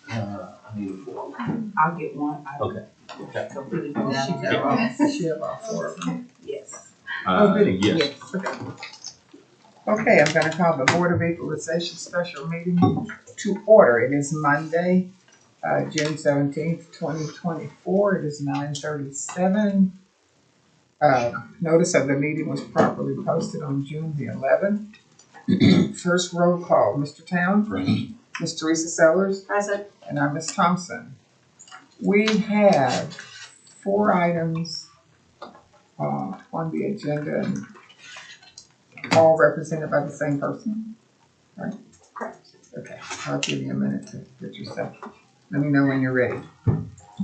I need a form. I'll get one. Okay. Completely She have all four of them. Yes. Yes. Okay, I'm gonna call the Board of Equalization Special Meeting to order. It is Monday, June 17th, 2024. It is 9:37. Notice of the meeting was properly posted on June the 11th. First roll call, Mr. Town. Present. Ms. Teresa Sellers. Present. And I'm Ms. Thompson. We have 4 items on the agenda, and all represented by the same person, right? Correct. Okay, I'll give you a minute to get yourself. Let me know when you're ready.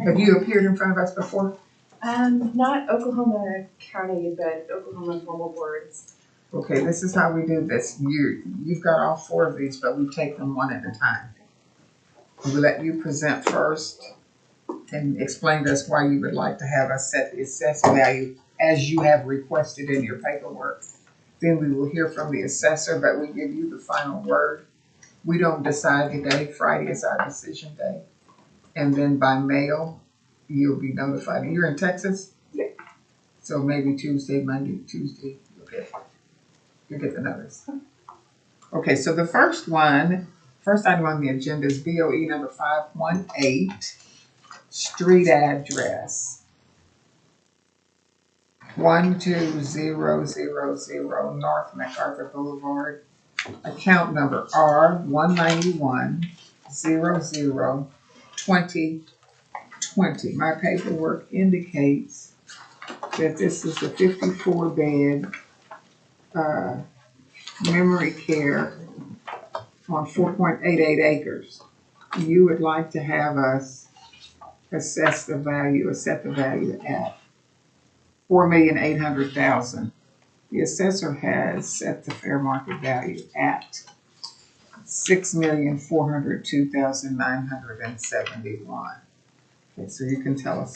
Have you appeared in front of us before? Not Oklahoma County, but Oklahoma formal boards. Okay, this is how we do this. You've got all 4 of these, but we take them one at a time. We let you present first and explain to us why you would like to have us set the assessed value as you have requested in your paperwork. Then we will hear from the assessor, but we give you the final word. We don't decide today. Friday is our decision day. And then by mail, you'll be notified. You're in Texas? Yeah. So maybe Tuesday, Monday, Tuesday, you'll get the notice. Okay, so the first item on the agenda is BOE number 518, street address 12000 North MacArthur Boulevard, account number R191002020. My paperwork indicates that this is a 54-bed memory care on 4.88 acres. You would like to have us set the value at $4,800,000. The assessor has set the fair market value at $6,402,971. Okay, so you can tell us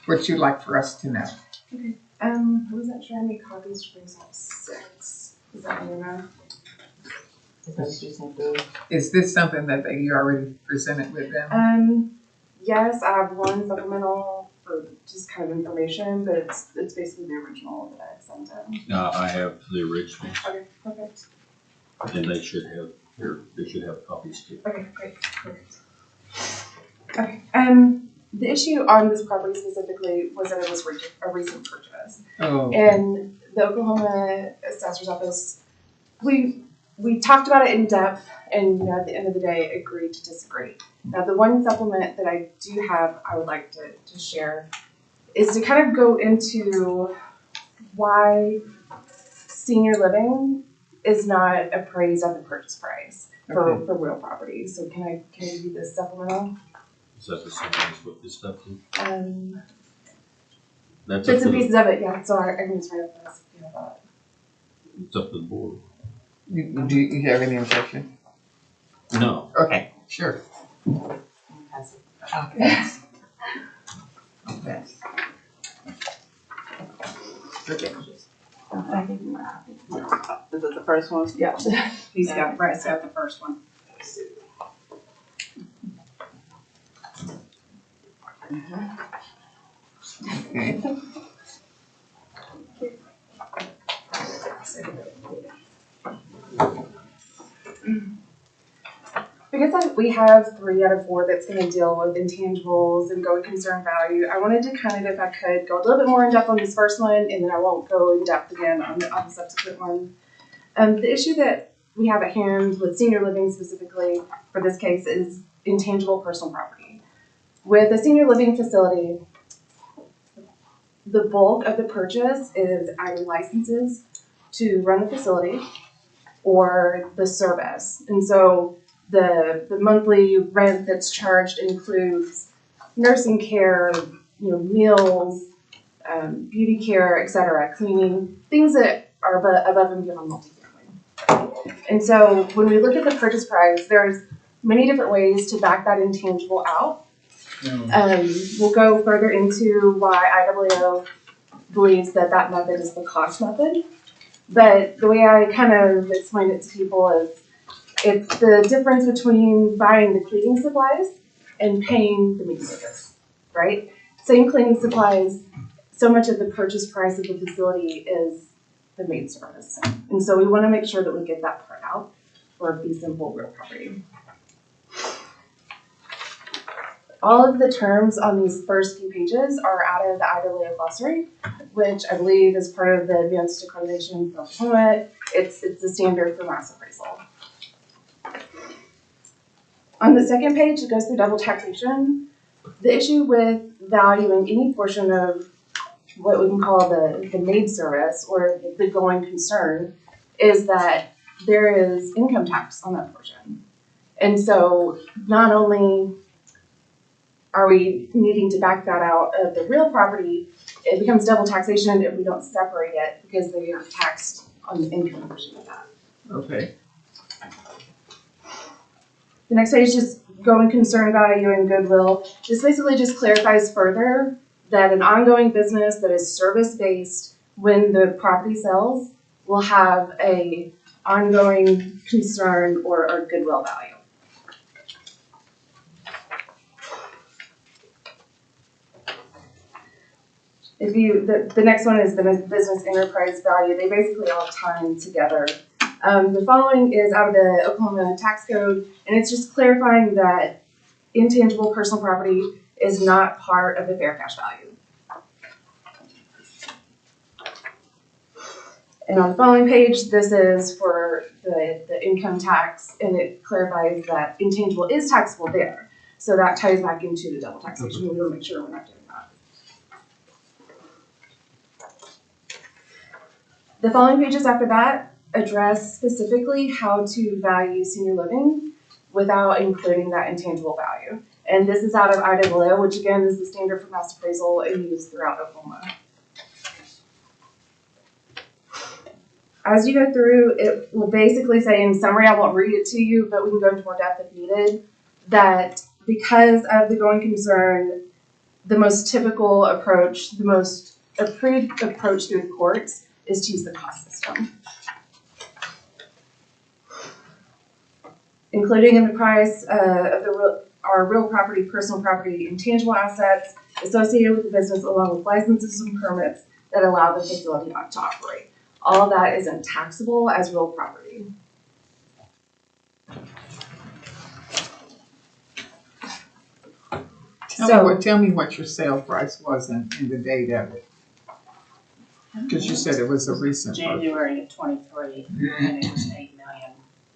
what you'd like for us to know. Okay. I wasn't sure how many copies to bring, so I have 6. Is that what you know? Is this something that you already presented with them? Yes, I have one supplemental for just kind of information, but it's basically the original that I sent in. I have the original, Okay, perfect. and they should have copies too. Okay, great, perfect. Okay, the issue on this property specifically was that it was a recent purchase. Oh. And the Oklahoma Assessor's Office, we talked about it in depth, and at the end of the day, agreed to disagree. Now, the one supplement that I do have, I would like to share, is to kind of go into why senior living is not appraised at the purchase price for real property. So can I give you this supplemental? Is that the same as what this stuff is? That's Bits and pieces of it, yeah. So I can just write up this if you have that. It's up to the board. Do you have any objection? No. Okay, sure. I'll pass. Okay. Is it the first one? Yeah. He's got the first one. Okay. Because we have 3 out of 4 that's going to deal with intangibles and going concern value, I wanted to kind of, if I could, go a little bit more in depth on this first one, and then I won't go in depth again on the subsequent one. The issue that we have at hand with senior living specifically for this case is intangible personal property. With a senior living facility, the bulk of the purchase is either licenses to run the facility or the service. And so the monthly rent that's charged includes nursing care, meals, beauty care, etc., cleaning, things that are above and beyond multifamily. And so when we look at the purchase price, there's many different ways to back that intangible out. We'll go further into why IWO believes that method is the cost method. But the way I kind of explain it to people is It's the difference between buying the cleaning supplies and paying the meat service, right? Same cleaning supplies, so much of the purchase price of the facility is the maid service. And so we want to make sure that we get that part out for fee simple real property. All of the terms on these first few pages are out of the IAA glossary, which I believe is part of the advanced accreditation for Oklahoma. It's the standard for mass appraisal. On the second page, it goes through double taxation. The issue with valuing any portion of what we can call the maid service or the going concern is that there is income tax on that portion. And so not only are we needing to back that out of the real property, it becomes double taxation if we don't separate it because they are taxed on the income portion of that. Okay. The next page is going concern value and goodwill. This basically just clarifies further that an ongoing business that is service-based when the property sells will have a ongoing concern or goodwill value. The next one is the business enterprise value. They basically all tie in together. The following is out of the Oklahoma tax code, and it's just clarifying that intangible personal property is not part of the fair cash value. And on the following page, this is for the income tax, and it clarifies that intangible is taxable there. So that ties back into the double taxation. We want to make sure we're not doing that. The following pages after that address specifically how to value senior living without including that intangible value. And this is out of IAA, which again is the standard for mass appraisal and used throughout Oklahoma. As you go through, it will basically say in summary, I won't read it to you, but we can go into more depth if needed, that because of the going concern, the most typical approach, the most approved approach through the courts is to use the cost system. Including in the price of our real property, personal property, intangible assets associated with the business along with licenses and permits that allow the facility to operate. All of that isn't taxable as real property. Tell me what your sale price was in the date of it. Because you said it was a recent. January of 23, and it was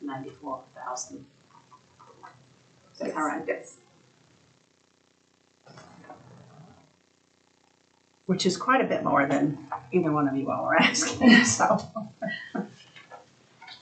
8,094,000. That's correct, yes. Which is quite a bit more than either one of you all are asking. So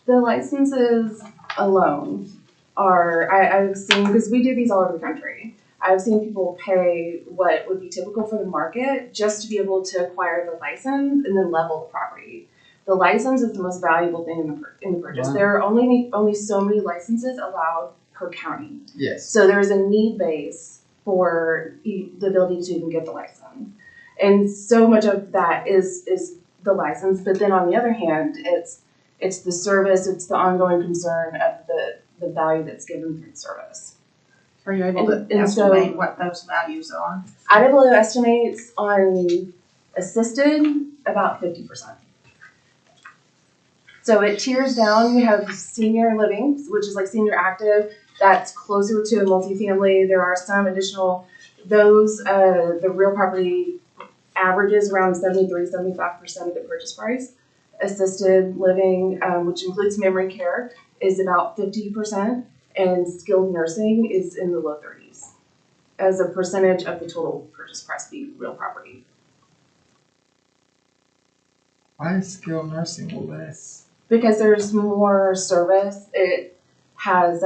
The licenses alone are, I've seen, because we do these all over the country, I've seen people pay what would be typical for the market just to be able to acquire the license and then level the property. The license is the most valuable thing in the purchase. Wow. There are only so many licenses allowed per county. Yes. So there's a need base for the ability to even get the license. And so much of that is the license, but then on the other hand, it's the service, it's the ongoing concern of the value that's given through the service. are you able to And estimate so- what those values are? IAA estimates on assisted about 50%. So it tiers down. You have senior living, which is like senior active. That's closer to a multifamily. There are some additional, the real property averages around 73-75% of the purchase price. Assisted living, which includes memory care, is about 50%, and skilled nursing is in the low 30s as a percentage of the total purchase price be real property. Why is skilled nursing less? Because there's more service. It has,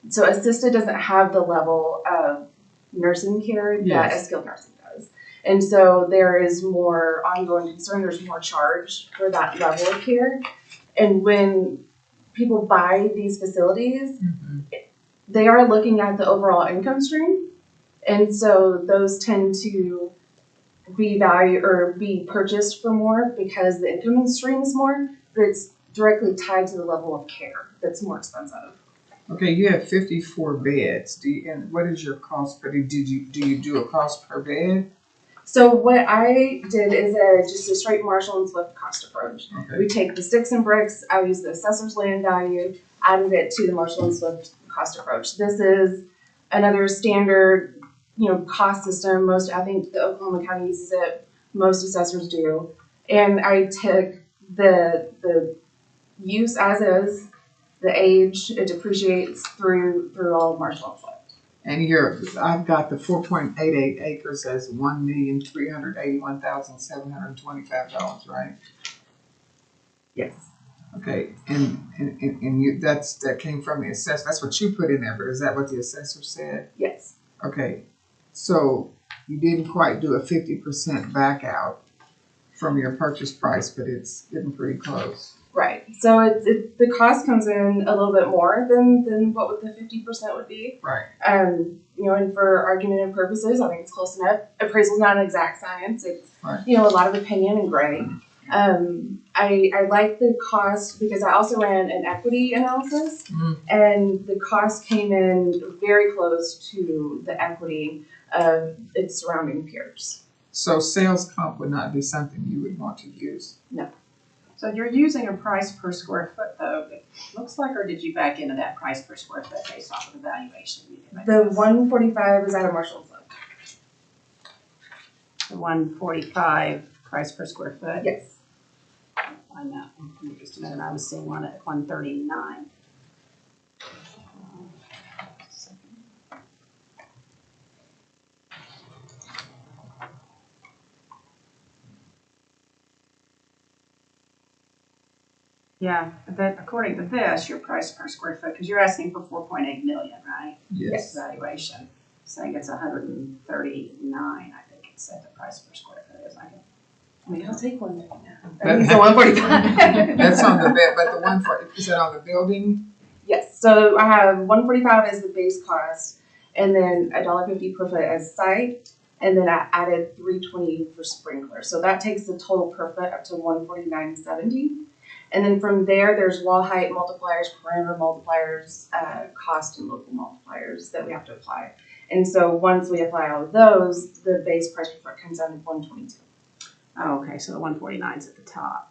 so assisted doesn't have the level of nursing care that Yes. a skilled nursing does. And so there is more ongoing concern, there's more charge for that level of care. And when people buy these facilities, Mm-hmm. they are looking at the overall income stream. And so those tend to be valued or be purchased for more because the income stream is more, but it's directly tied to the level of care that's more expensive. Okay, you have 54 beds. And what is your cost per, do you do a cost per bed? So what I did is just a straight Marshall and Swift cost approach. Okay. We take the sticks and bricks, I use the assessor's land value, added it to the Marshall and Swift cost approach. This is another standard, cost system. I think the Oklahoma County uses it, most assessors do. And I took the use as is, the age, it depreciates through all of Marshall and Swift. And I've got the 4.88 acres as $1,381,725, right? Yes. Okay, and you, that came from the assessor, that's what you put in there, but is that what the assessor said? Yes. Okay, so you didn't quite do a 50% back out from your purchase price, but it's getting pretty close. Right. So the cost comes in a little bit more than what the 50% would be. Right. And for argumentative purposes, I think it's close enough. Appraisal's not an exact science. It's Right. a lot of opinion and gray. I like the cost because I also ran an equity analysis, and the cost came in very close to the equity of its surrounding peers. So sales comp would not be something you would want to use? No. So you're using a price per square foot though, it looks like, or did you back into that price per square foot based off of the valuation? The 145 is out of Marshall and Swift. The 145 price per square foot? Yes. I know, just a minute, I was seeing one at 139. Yeah, but according to this, your price per square foot, because you're asking for 4.8 million, right? Yes. Valuation, saying it's 139, I think it said the price per square foot is. I'll take one now. That means the 145. That's on the bed, but is that on the building? Yes, so I have 145 as the base cost, and then $1.50 per foot as site, and then I added $3.20 for sprinkler. So that takes the total per foot up to $149.70. And then from there, there's wall height multipliers, perimeter multipliers, cost and local multipliers that we have to apply. And so once we apply all of those, the base price per foot comes down to $122. Oh, okay, so the 149 is at the top.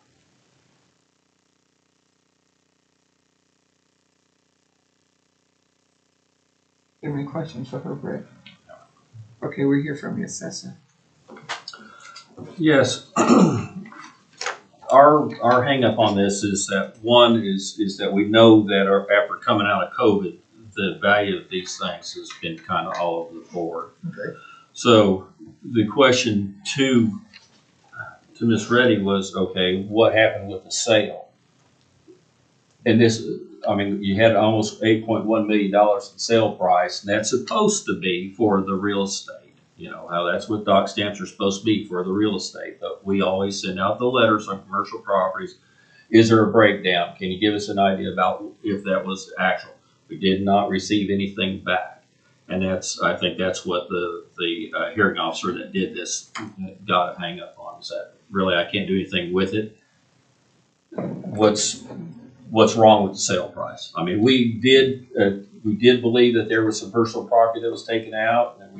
Do you have any questions for her, Brett? Okay, we're here from the assessor. Yes. Our hang up on this is that one is that we know that after coming out of COVID, the value of these things has been kind of all over the board. Okay. So the question to Ms. Reddy was, okay, what happened with the sale? And this, you had almost $8.1 million in sale price, and that's supposed to be for the real estate. How that's what doc stamps are supposed to be for the real estate. But we always send out the letters on commercial properties. Is there a breakdown? Can you give us an idea about if that was actual? We did not receive anything back. And I think that's what the hearing officer that did this got a hang up on, is that really I can't do anything with it. What's wrong with the sale price? We did believe that there was some personal property that was taken out, and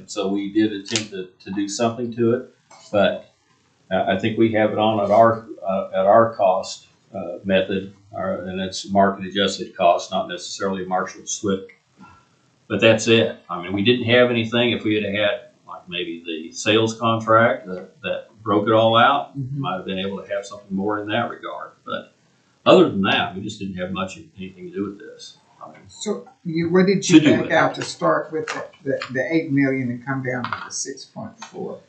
so we did attempt to do something to it. But I think we have it on at our cost method, and it's market adjusted cost, not necessarily Marshall Swift. But that's it. We didn't have anything. If we had like maybe the sales contract that broke it all out, might have been able to have something more in that regard. But other than that, we just didn't have anything to do with this. So what did you back out to start with the 8 million and come down to the 6.4?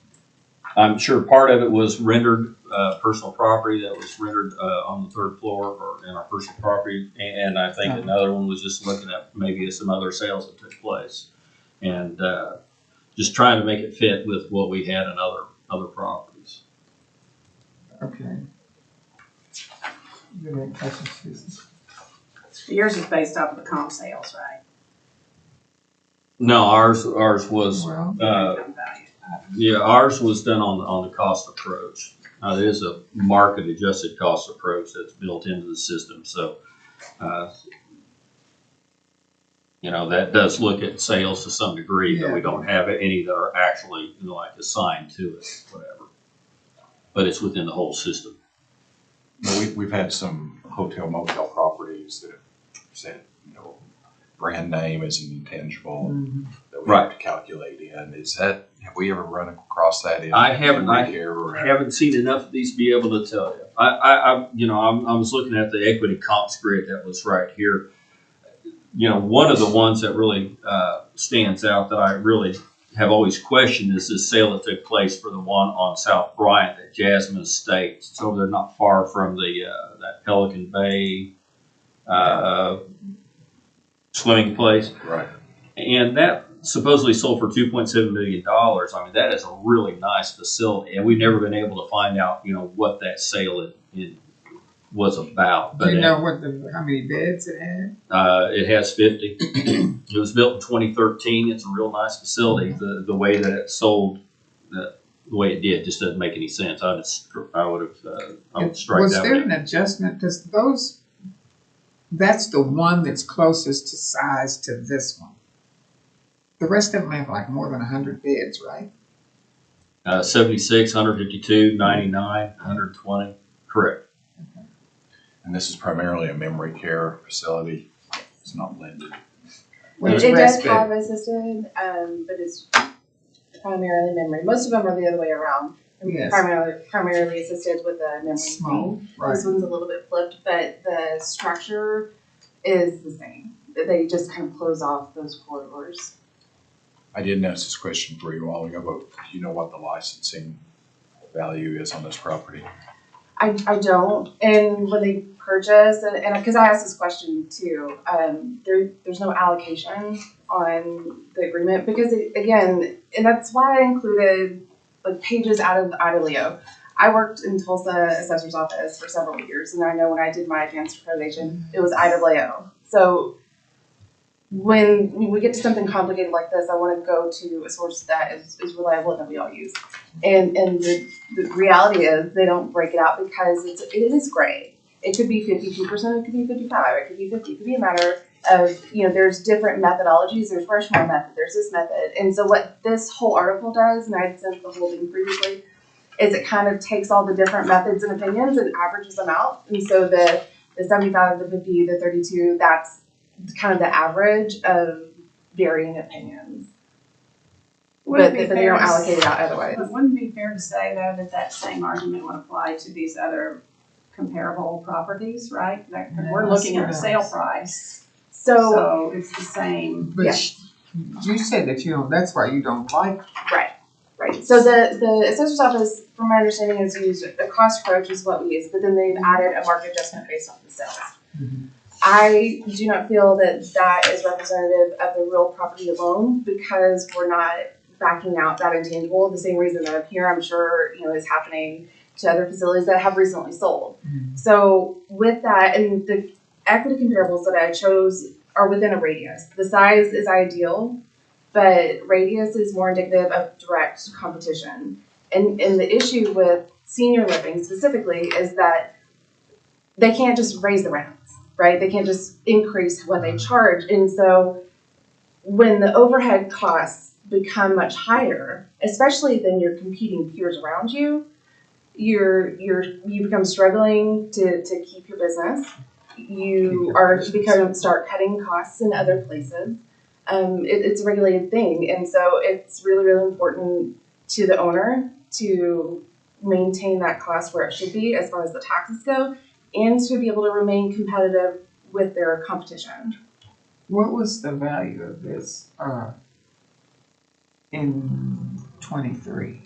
I'm sure part of it was rendered personal property that was rendered on the third floor or in our personal property, and I think another one was just looking at maybe some other sales that took place, and just trying to make it fit with what we had in other properties. Okay. You have any questions, Susan? Yours is based off of the comp sales, right? No, ours was Well, ours was done on the cost approach. There's a market adjusted cost approach that's built into the system. So, that does look at sales to some degree, but we don't have any that are actually like assigned to it, whatever. But it's within the whole system. Well, we've had some hotel motel properties that have said, brand name is an intangible that we have to calculate in. Have we ever run across that in? I haven't. I or haven't seen enough of these to be able to tell you. I was looking at the equity comps grid that was right here. One of the ones that really stands out that I really have always questioned is this sale that took place for the one on South Bryant at Jasmine Estates. So they're not far from that Pelican Bay swimming place. Right. And that supposedly sold for $2.7 million. I mean, that is a really nice facility, and we've never been able to find out, what that sale was about. Do you know how many beds it had? It has 50. It was built in 2013. It's a real nice facility. The way that it sold, the way it did, just doesn't make any sense. I would strike that. Was there an adjustment? Because that's the one that's closest to size to this one. The rest of them have like more than 100 beds, right? 76, 152, 99, 120. Correct. And this is primarily a memory care facility. It's not blended. Well, It does respite. have assisted, but it's primarily memory. Most of them are the other way around. Yes. Primarily assisted with a memory Small, screen. right. This one's a little bit flipped, but the structure is the same. They just kind of close off those corridors. I didn't ask this question for you a while ago, but do you know what the licensing value is on this property? I don't, and when they purchase, and because I asked this question too, there's no allocation on the agreement because and that's why I included like pages out of IDLEO. I worked in Tulsa assessor's office for several years, and I know when I did my advanced accreditation, it was IDLEO. So when we get to something complicated like this, I want to go to a source that is reliable and that we all use. And the reality is they don't break it out because it is gray. It could be 52%, it could be 55, it could be 50. It could be a matter of, there's different methodologies. There's Rushmore method, there's this method. And so what this whole article does, and I had sent the whole thing previously, is it kind of takes all the different methods and opinions and averages them out. And so the 75, the 50, the 32, that's kind of the average of varying opinions. But they don't allocate it out otherwise. It wouldn't be fair to say, though, that same argument would apply to these other comparable properties, right? We're looking at the sale price, so it's the same. But you said that that's why you don't like. Right. So the assessor's office, from my understanding, has used a cost approach is what we use, but then they've added a market adjustment based on the sales. Mm-hmm. I do not feel that is representative of the real property alone because we're not backing out that intangible. The same reason that up here, I'm sure, is happening to other facilities that have recently sold. Mm-hmm. So with that, and the equity comparables that I chose are within a radius. The size is ideal, but radius is more indicative of direct competition. And the issue with senior living specifically is that they can't just raise the rents. Right? They can't just increase what they charge. And so when the overhead costs become much higher, especially than your competing peers around you, you become struggling to keep your business. You start cutting costs in other places. It's a regulated thing. And so it's really, really important to the owner to maintain that cost where it should be as far as the taxes go, and to be able to remain competitive with their competition. What was the value of this in 23?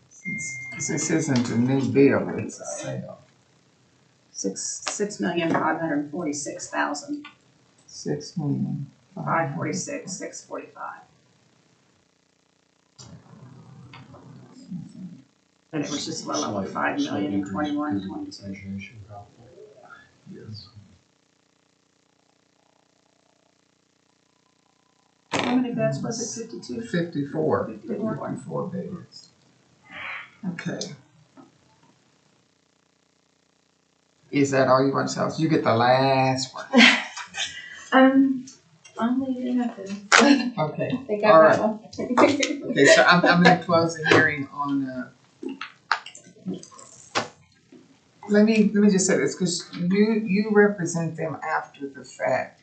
Since this isn't a new bill, it's a sale. $6,546,000. 6 million. 546, 645. And it was just well over 5 million in 21, 22. Yes. How many beds was it? 52? 54. 54. 54 beds. Okay. Is that all you want to tell us? You get the last one. Only it happens. Okay. I think All I right. got one. Okay, so I'm gonna close the hearing on, let me just say this, because you represent them after the fact.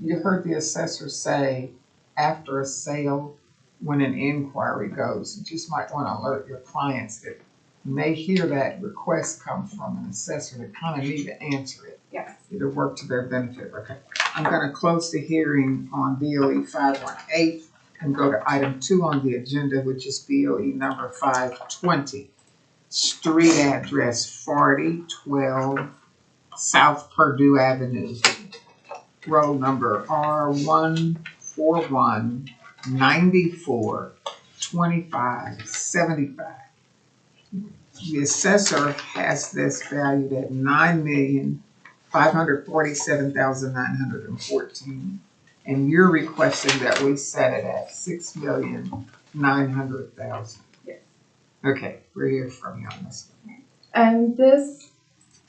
You heard the assessor say, after a sale, when an inquiry goes, you just might want to alert your clients that when they hear that request come from an assessor, they kind of need to answer it. Yes. It'll work to their benefit. Okay. I'm gonna close the hearing on BOE 518 and go to item 2 on the agenda, which is BOE number 520. Street address 4012 South Purdue Avenue. Roll number R141942575. The assessor has this valued at $9,547,914, and you're requesting that we set it at $6,900,000. Yes. Okay, we're here from you on this one. This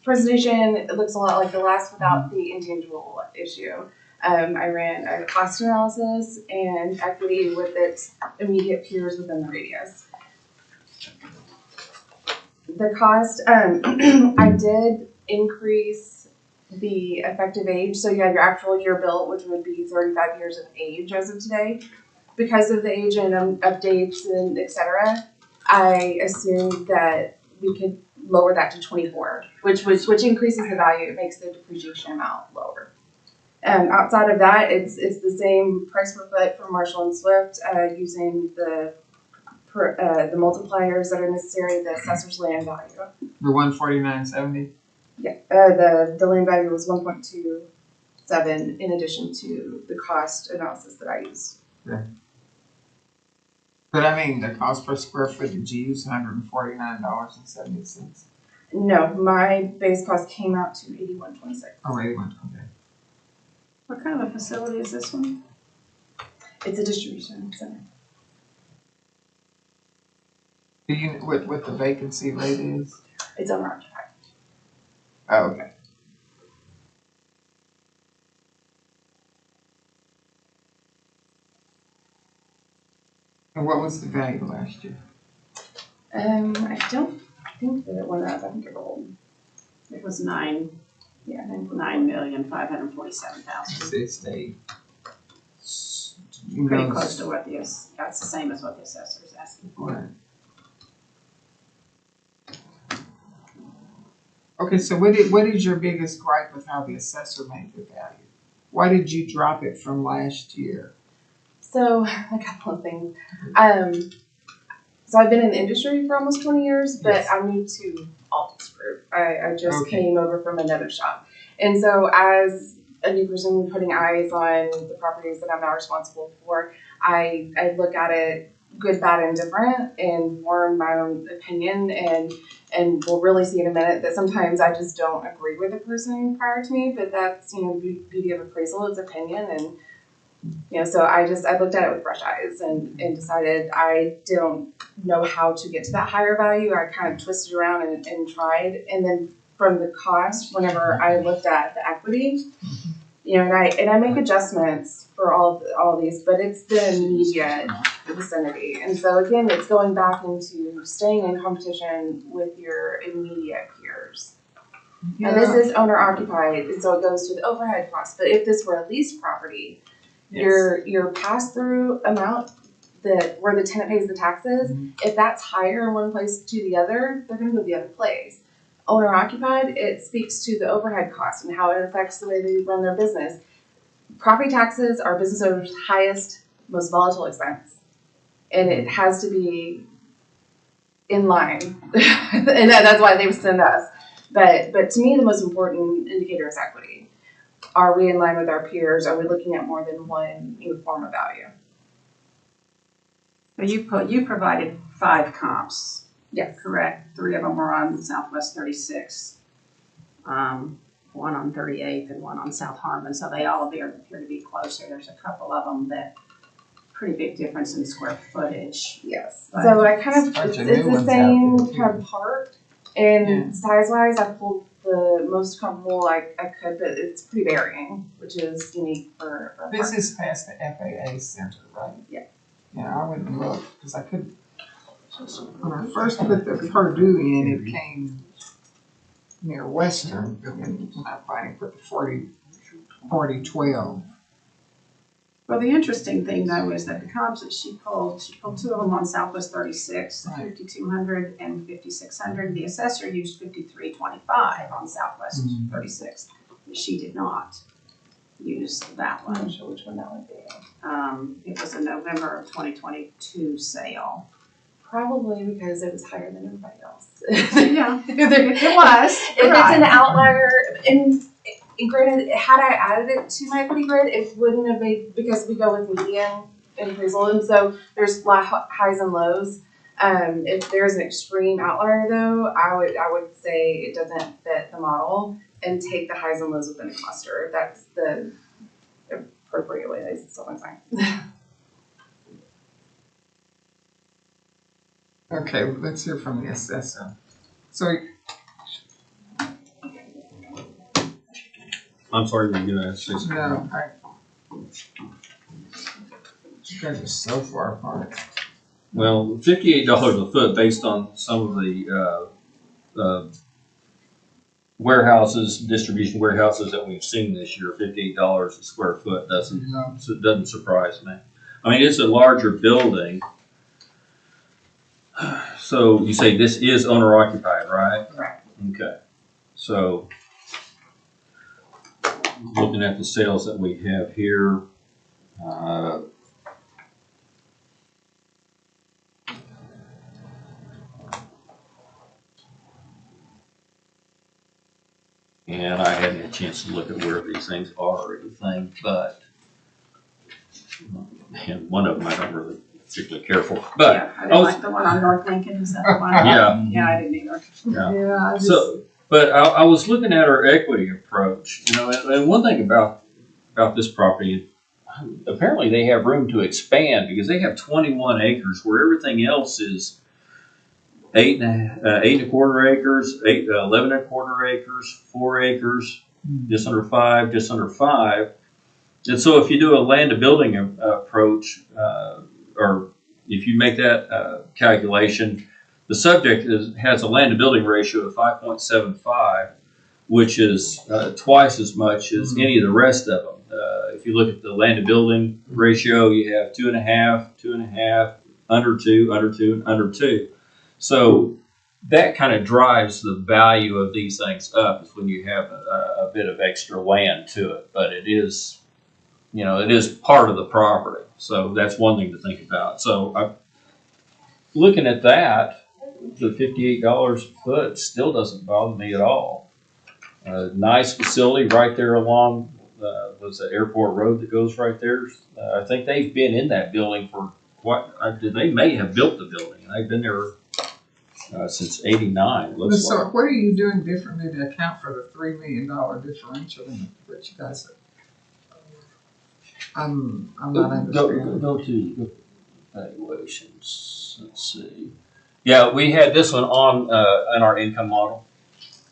presentation, it looks a lot like the last without the intangible issue. I ran a cost analysis and equity with its immediate peers within the radius. The cost, I did increase the effective age, so you have your actual year built, which would be 35 years of age as of today. Because of the age and updates and et cetera, I assumed that we could lower that to 24, which increases the value. It makes the depreciation amount lower. Outside of that, it's the same price per foot for Marshall and Swift, using the multipliers that are necessary, the assessor's land value. The 149.70? Yeah, the land value was 1.27 in addition to the cost analysis that I used. Yeah. But I mean, the cost per square foot, did you use $149.70? No, my base cost came out to $81.26. Oh, 81, okay. What kind of a facility is this one? It's a distribution center. Do you know what the vacancy rate is? It's owner occupied. Oh, okay. And what was the value last year? I don't think that it went up. I think it rolled. It was $9,547,000. It stayed. Pretty close to what that's the same as what the assessor is asking for. Right. Okay, so what is your biggest gripe with how the assessor made the value? Why did you drop it from last year? So a couple of things. So I've been in the industry for almost 20 years, but Yes. I'm new to all this group. I just Okay. came over from another shop. And so as a new person putting eyes on the properties that I'm now responsible for, I look at it good, bad, and different and form my own opinion, and we'll really see in a minute that sometimes I just don't agree with the person prior to me, but that's, the beauty of appraisal, it's opinion. And so I looked at it with fresh eyes and decided I don't know how to get to that higher value. I kind of twisted around and tried. And then from the cost, whenever I looked at the equity, and I make adjustments for all these, but it's the immediate vicinity. And so again, it's going back into staying in competition with your immediate peers. Yeah. And this is owner occupied, and so it goes to the overhead cost. But if this were a leased property, your pass-through amount where the tenant pays the taxes, if that's higher in one place to the other, they're gonna go to the other place. Owner occupied, it speaks to the overhead cost and how it affects the way they run their business. Property taxes are business owners' highest, most volatile expense. And it has to be in line. And that's why they send us. But to me, the most important indicator is equity. Are we in line with our peers? Are we looking at more than one form of value? So you provided 5 comps. Yes. Correct. 3 of them were on Southwest 36, 1 on 38th, and 1 on South Harmon. So they all appear to be closer. There's a couple of them that pretty big difference in square footage. Yes. Right. So I kind of, Bunch it's of new the ones same out there, too. kind of part. And Yeah. size-wise, I pulled the most comfortable I could, but it's pretty varying, which is unique for a This park. is past the FAA Center, right? Yeah. Yeah, I went and looked, because I could, when I first put the Purdue in, it came near Western, but then when I finally put the 4012. Well, the interesting thing though is that the comps that she pulled two of them on Southwest 36, Right. 5200 and 5600. The assessor used 5325 on Southwest 36. She did not use that I'm one. not sure which one that would be. It was a November of 2022 sale. Probably because it was higher than everybody else. Yeah, There- it was. If it's an outlier, and granted, had I added it to my equity grid, it wouldn't have made, because we go with median appraisal, and so there's highs and lows. If there's an extreme outlier though, I would say it doesn't fit the model and take the highs and lows within a cluster. That's the appropriate way, that's what I'm saying. Okay, let's hear from the assessor. So, I'm sorry, you're gonna say something. no, you guys are so far apart. Well, $58 a foot based on some of the warehouses, distribution warehouses that we've seen this year. $58 a square foot doesn't surprise me. I mean, it's a larger building. So you say this is owner occupied, right? Correct. Okay. So looking at the sales that we have here, and I hadn't had a chance to look at where these things are or anything, but and one of them I don't really particularly care for. But Yeah, I didn't like the one on North Lincoln. Is that the one? Yeah. Yeah, I didn't either. Yeah. I So, but I was looking at our equity approach, you know, and one thing about this property, apparently they have room to expand because they have 21 acres where everything else is 8.25 acres, 11.25 acres, 4 acres, just under 5, just under 5. And so if you do a land to building approach, or if you make that calculation, the subject has a land to building ratio of 5.75, which is twice as much as any of the rest of them. If you look at the land to building ratio, you have 2.5, 2.5, under 2, under 2, and under 2. So that kind of drives the value of these things up, is when you have a bit of extra land to it. But it is, you know, it is part of the property. So that's one thing to think about. So looking at that, the $58 a foot still doesn't bother me at all. Nice facility right there along was the airport road that goes right there. I think they've been in that building for they may have built the building. They've been there since '89. Looks So like. what are you doing differently to account for the $3 million differential in what you guys are? I'm not understanding. Go to valuations. Let's see. Yeah, we had this one on in our income model.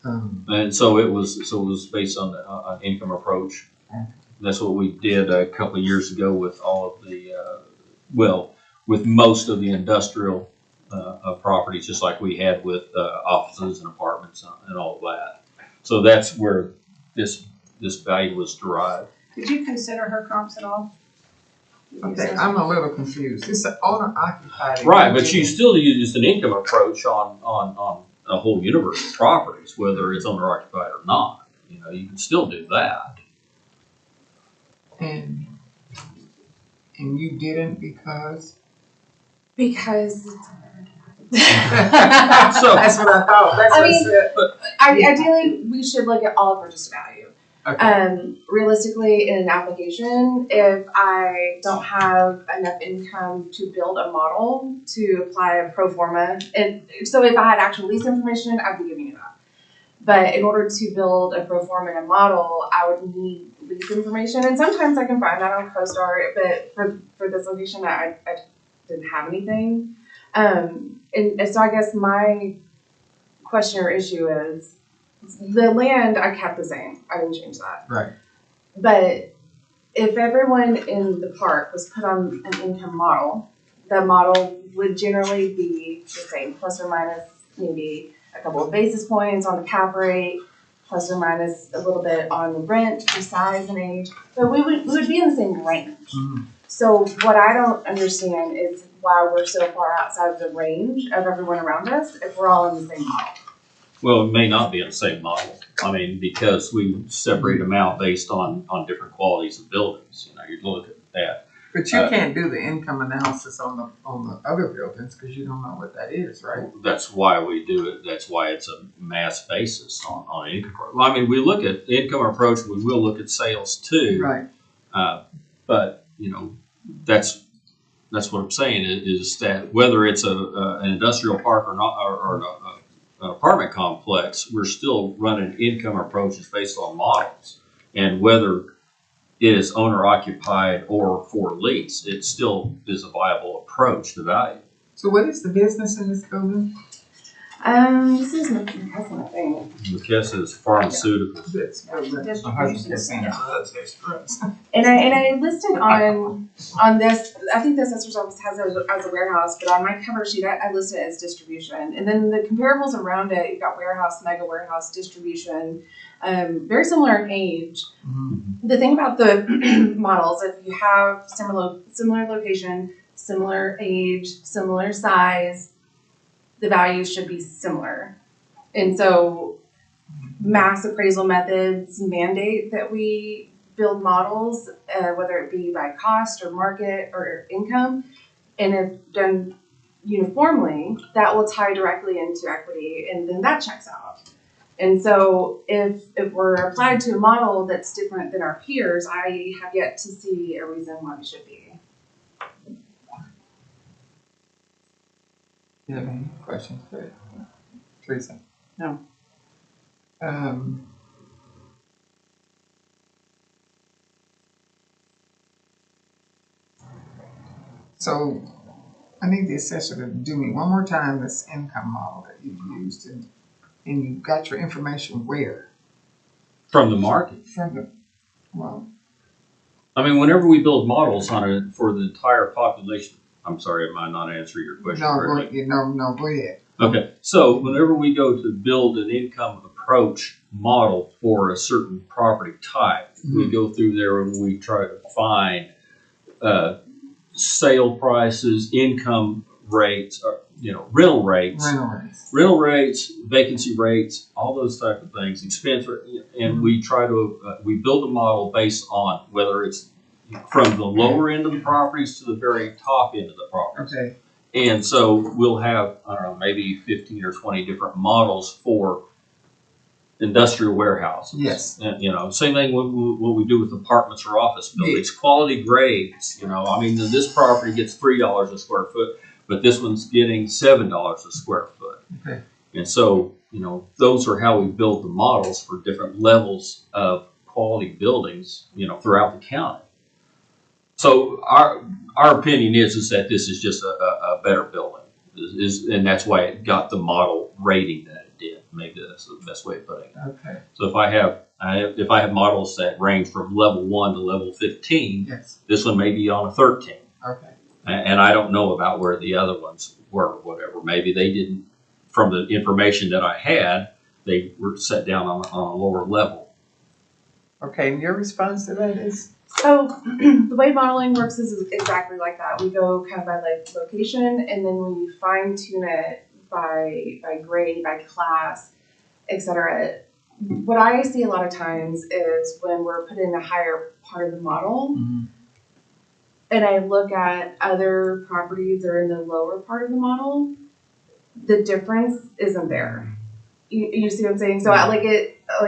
And so it was based on an income approach. That's what we did a couple of years ago with all of the, with most of the industrial properties, just like we had with offices and apartments and all of that. So that's where this value was derived. Did you consider her comps at all? Okay, I'm a little confused. It's an owner occupied. Right, but you still use an income approach on a whole universe of properties, whether it's owner occupied or not. You know, you can still do that. And you didn't because? Because So That's what I thought. That's I what mean, I said. ideally, we should look at all purchase value. Okay. Realistically, in an application, if I don't have enough income to build a model to apply a pro forma, and so if I had actual lease information, I'd be giving you that. But in order to build a pro forma and a model, I would need lease information, and sometimes I can find that on CoStar. But for this location, I didn't have anything, and so I guess my question or issue is, The land I kept the same. I didn't change that. Right. But if everyone in the park was put on an income model, the model would generally be the same, plus or minus maybe a couple of basis points on the cap rate, plus or minus a little bit on the rent for size and age, but we would be in the same range. So what I don't understand is why we're so far outside of the range of everyone around us if we're all in the same model. Well, it may not be in the same model. I mean, because we separate them out based on different qualities of buildings. You know, you look at that. But you can't do the income analysis on the other buildings because you don't know what that is, right? That's why we do it. That's why it's a mass basis on income. Well, I mean, we look at the income approach. We will look at sales too. Right. But you know, that's what I'm saying is that whether it's an industrial park or not, or an apartment complex, we're still running income approaches based on models, and whether it is owner occupied or for lease, it still is a viable approach to value. So what is the business in this building? This is McKesson, I think. McKesson is pharmaceuticals. This building. My husband is saying drugs, there's drugs. And I listed on this, I think the assessor's office has it as a warehouse, but on my cover sheet, I listed it as distribution. And then the comparables around it, you've got warehouse, mega warehouse, distribution, very similar in age. Mm-hmm. The thing about the models, if you have similar location, similar age, similar size, the values should be similar. And so mass appraisal methods mandate that we build models, whether it be by cost or market or income, and if done uniformly, that will tie directly into equity, and then that checks out. And so if we're applied to a model that's different than our peers, I have yet to see a reason why we should be. You have any questions for it? Teresa? No. So I need the assessor to do me one more time this income model that you've used, and you got your information where? From the market. From the, well, I mean, whenever we build models on it for the entire population, I'm sorry, I might not answer your question correctly. go ahead. Okay, so whenever we go to build an income approach model for a certain property type, we go through there and we try to find sale prices, income rates, or, rental rates, vacancy rates, all those type of things, expense rate, and we try to we build a model based on whether it's from the lower end of the properties to the very top end of the properties. Okay. And so we'll have, I don't know, maybe 15 or 20 different models for industrial warehouses. Yes. And, same thing what we do with apartments or office buildings. Quality grades, I mean, this property gets $3 a square foot, but this one's getting $7 a square foot. Okay. And so, those are how we build the models for different levels of quality buildings, throughout the county. So our opinion is that this is just a better building, and that's why it got the model rating that it did. Maybe that's the best way of putting it. Okay. So if I have models that range from level 1 to level 15, yes, this one may be on a 13. Okay. And I don't know about where the other ones were, or whatever. Maybe they didn't, from the information that I had, they were set down on a lower level. Okay, and your response to that is? So the way modeling works is exactly like that. We go kind of by like location, and then we fine tune it by grade, by class, etc. What I see a lot of times is when we're put in a higher part of the model, and I look at other properties that are in the lower part of the model, the difference isn't there. You see what I'm saying? So I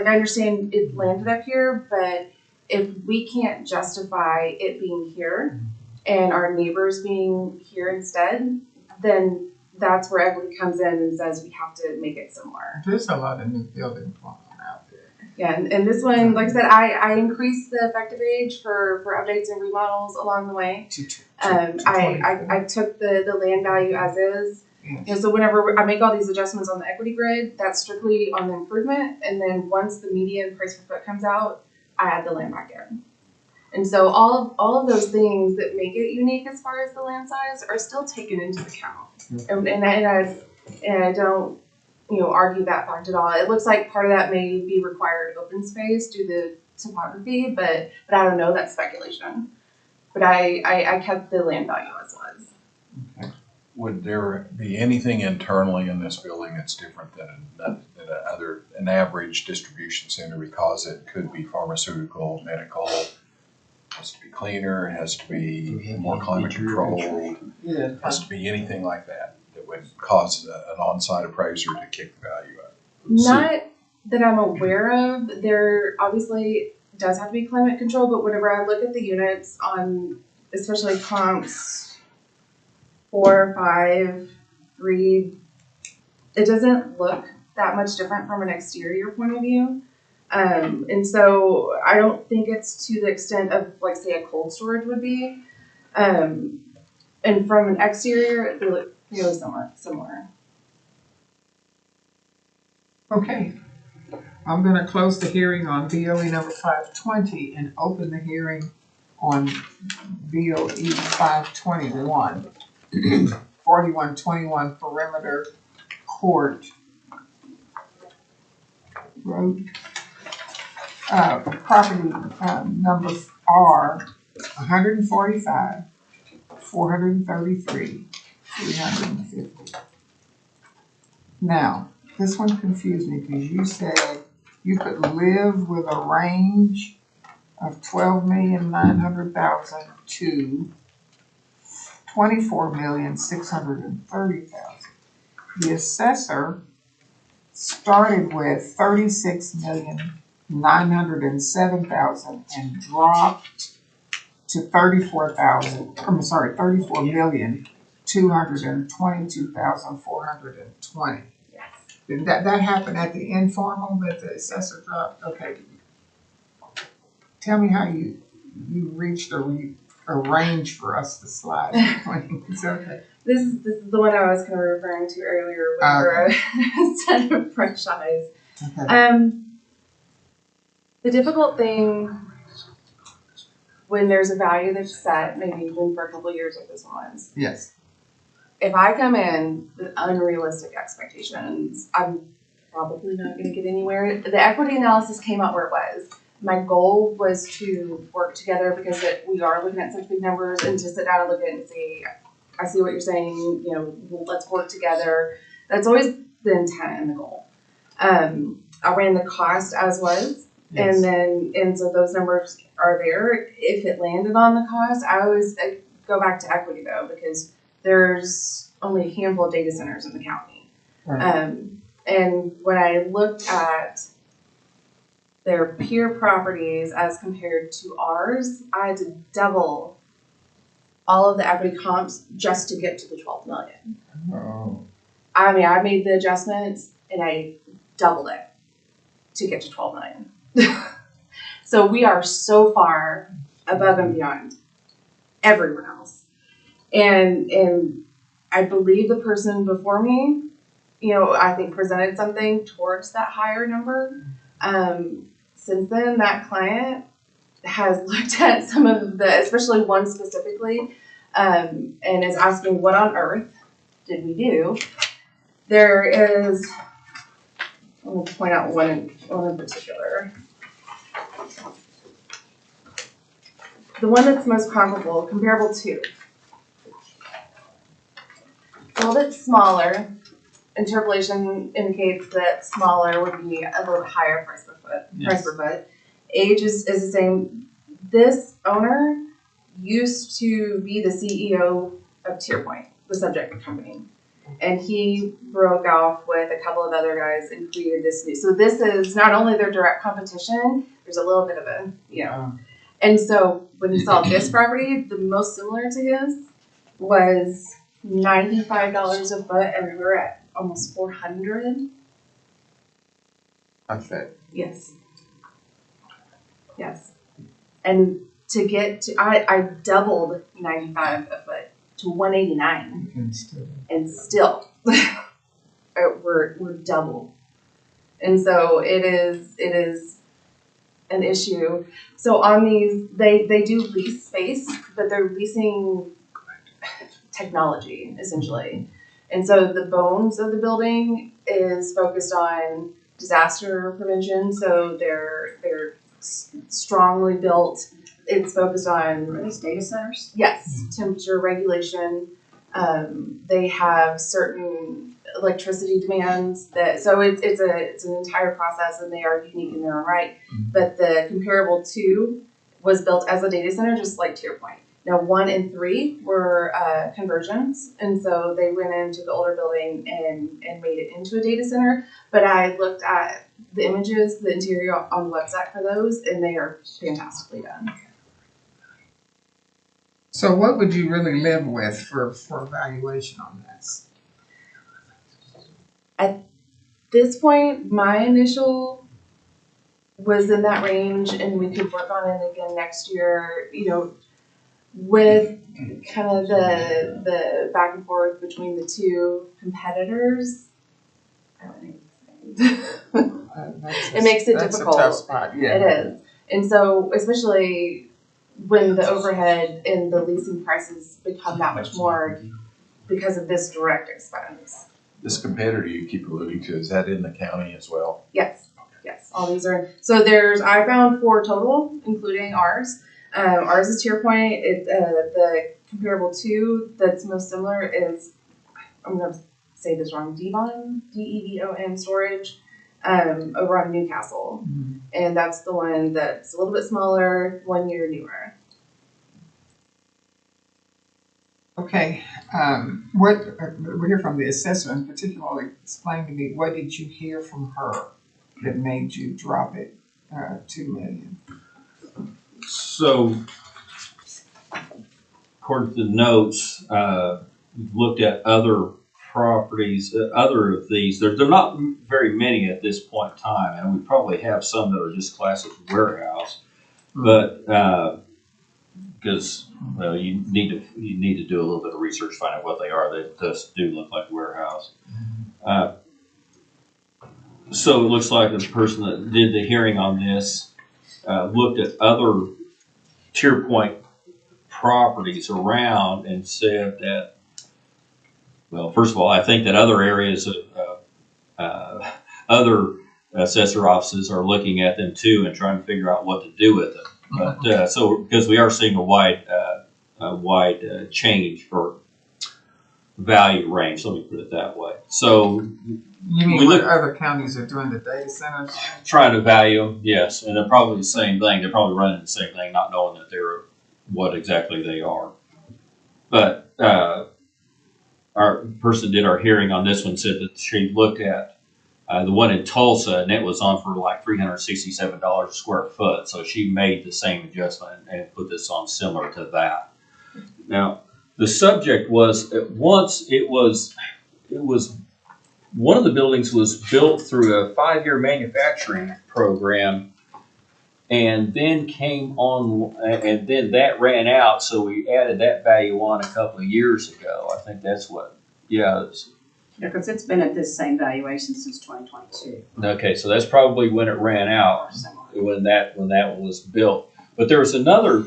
understand it landed up here, but if we can't justify it being here and our neighbors being here instead, then that's where equity comes in and says we have to make it similar. There's a lot of new buildings going on out there. Yeah, and this one, like I said, I increased the effective age for updates and remodels along the way. I took the land value as is You know, so whenever I make all these adjustments on the equity grid, that's strictly on the improvement, and then once the median price per foot comes out, I add the land back in. And so all of those things that make it unique as far as the land size are still taken into account. And I don't, you know, argue that fact at all. It looks like part of that may be required open space due to the topography, but I don't know, that's speculation. But I kept the land value as was. Would there be anything internally in this building that's different than an average distribution center, because it could be pharmaceutical, medical, has to be cleaner, it has to be more climate controlled, has to be anything like that would cause an on-site appraiser to kick the value up? Not that I'm aware of. There obviously does have to be climate control, but whenever I look at the units on, especially comps 4, 5, 3, it doesn't look that much different from an exterior point of view. And so I don't think it's to the extent of, like, say, a cold storage would be. And from an exterior, they look really similar. Okay, I'm gonna close the hearing on BOE number 520 and open the hearing on BOE 521, 4121 Perimeter Court Road. Property numbers are 145, 433, 350. Now, this one confused me because you said you could live with a range of 12,900,000 to 24,630,000. The assessor started with 36,907,000 and dropped to 34,222,420. Did that happen at the informal that the assessor dropped? Okay. Tell me how you reached a range for us to slide between. It's okay. This is the one I was kind of referring to earlier where I said of fresh eyes. Okay. The difficult thing when there's a value that's set, maybe even for a couple of years like this one was, Yes. if I come in with unrealistic expectations, I'm probably not going to get anywhere. The equity analysis came out where it was. My goal was to work together because we are looking at such big numbers, and to sit down and look at it and say, I see what you're saying, you know, let's work together. That's always the intent and the goal. I ran the cost as was. Yes. And so those numbers are there. If it landed on the cost, I always go back to equity though, because there's only a handful of data centers in the county. Right. And when I looked at their peer properties as compared to ours, I had to double all of the equity comps just to get to the 12 million. Oh. I mean, I made the adjustments and I doubled it to get to 12 million. So we are so far above and beyond everyone else. And I believe the person before me, you know, I think presented something towards that higher number. Since then, that client has looked at some of the, especially one specifically, and is asking, what on earth did we do? There is, I'm going to point out one in particular. The one that's most comparable to, a little bit smaller. Interpolation indicates that smaller would be a little bit higher price per foot. Yes. Age is the same. This owner used to be the CEO of Tierpoint, the subject company. And he broke off with a couple of other guys and created this new. So this is not only their direct competition, there's a little bit of a, you know. And so when he saw this property, the most similar to his was $95 a foot, and we were at almost 400. That's it. Yes. Yes. And to get to, I doubled 95 a foot to 189 and still. we're double. And so it is an issue. So on these, they do lease space, but they're leasing technology essentially. And so the bones of the building is focused on disaster prevention. So they're strongly built. It's focused on, Are these data centers? yes, temperature regulation. They have certain electricity demands that, so it's an entire process, and they are unique in their own right. But the comparable 2 was built as a data center, just like to your point. Now 1 and 3 were conversions, and so they went into the older building and made it into a data center. But I looked at the images, the interior on the website for those, and they are fantastically done. So what would you really live with for evaluation on this? At this point, my initial was in that range, and we could work on it again next year, you know, with kind of the back and forth between the 2 competitors. I don't know. It makes it difficult. That's a tough spot, yeah. It is. And so, especially when the overhead and the leasing prices become that much more because of this direct expense. This competitor you keep alluding to, is that in the county as well? Yes, yes, all these are, so I found 4 total, including ours. Ours is to your point, the comparable 2 that's most similar is, I'm gonna say this wrong, Devon, Devon Storage, over on Newcastle. Mhm. And that's the one that's a little bit smaller, 1 year newer. Okay, we'll hear from the assessor, and particularly explain to me, what did you hear from her that made you drop it, 2 million? So, according to the notes, we've looked at other properties, other of these. They're not very many at this point in time, and we probably have some that are just classed as warehouse. But because well, you need to do a little bit of research, find out what they are. They just do look like warehouse. So it looks like the person that did the hearing on this looked at other tier point properties around and said that, well, first of all, I think that other areas of other assessor offices are looking at them too and trying to figure out what to do with them. But so because we are seeing a wide change for value range, let me put it that way. So You mean what other counties are doing the data centers? trying to value them, yes, and they're probably the same thing. They're probably running the same thing, not knowing that they're what exactly they are. But our person did our hearing on this one said that she looked at the one in Tulsa, and it was on for like $367 a square foot. So she made the same adjustment and put this on similar to that. Now, the subject was once it was one of the buildings was built through a 5-year manufacturing program, and then came on, and then that ran out. So we added that value on a couple of years ago. I think that's what. Yeah. Yeah, because it's been at this same valuation since 2022. Okay, so that's probably when it ran out, when that one was built. But there was another,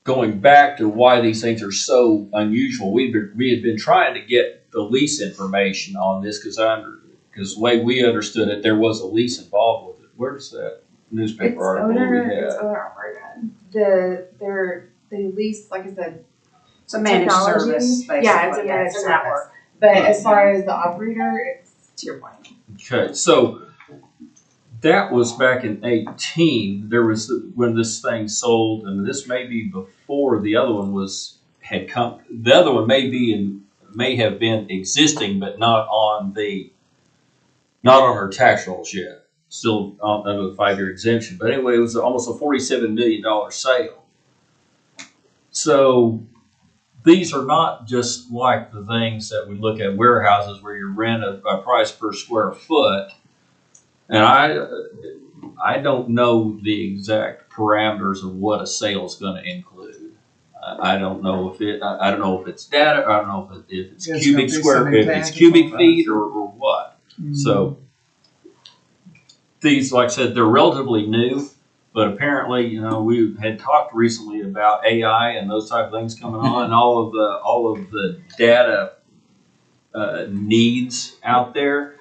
going back to why these things are so unusual. We had been trying to get the lease information on this because the way we understood it, there was a lease involved with it. Where's that newspaper It's article we owner had? operated. They lease, like I said, It's a managed technology. service, basically. Yeah, it's a managed it's a service. network. But as far as the operator, it's to your point. Okay, so that was back in 18. There was when this thing sold, and this may be before the other one had come. The other one may have been existing, but not on her tax rolls yet. Still under the 5-year exemption. But anyway, it was almost a $47 million sale. So these are not just like the things that we look at warehouses where you rent a price per square foot. And I don't know the exact parameters of what a sale is going to include. I don't know if I don't know if it's data, I don't know if it's There's cubic gonna be square, some if it's intangible cubic feet value. or what. So these, like I said, they're relatively new, but apparently, you know, we had talked recently about AI and those type of things coming on, and all of the data needs out there.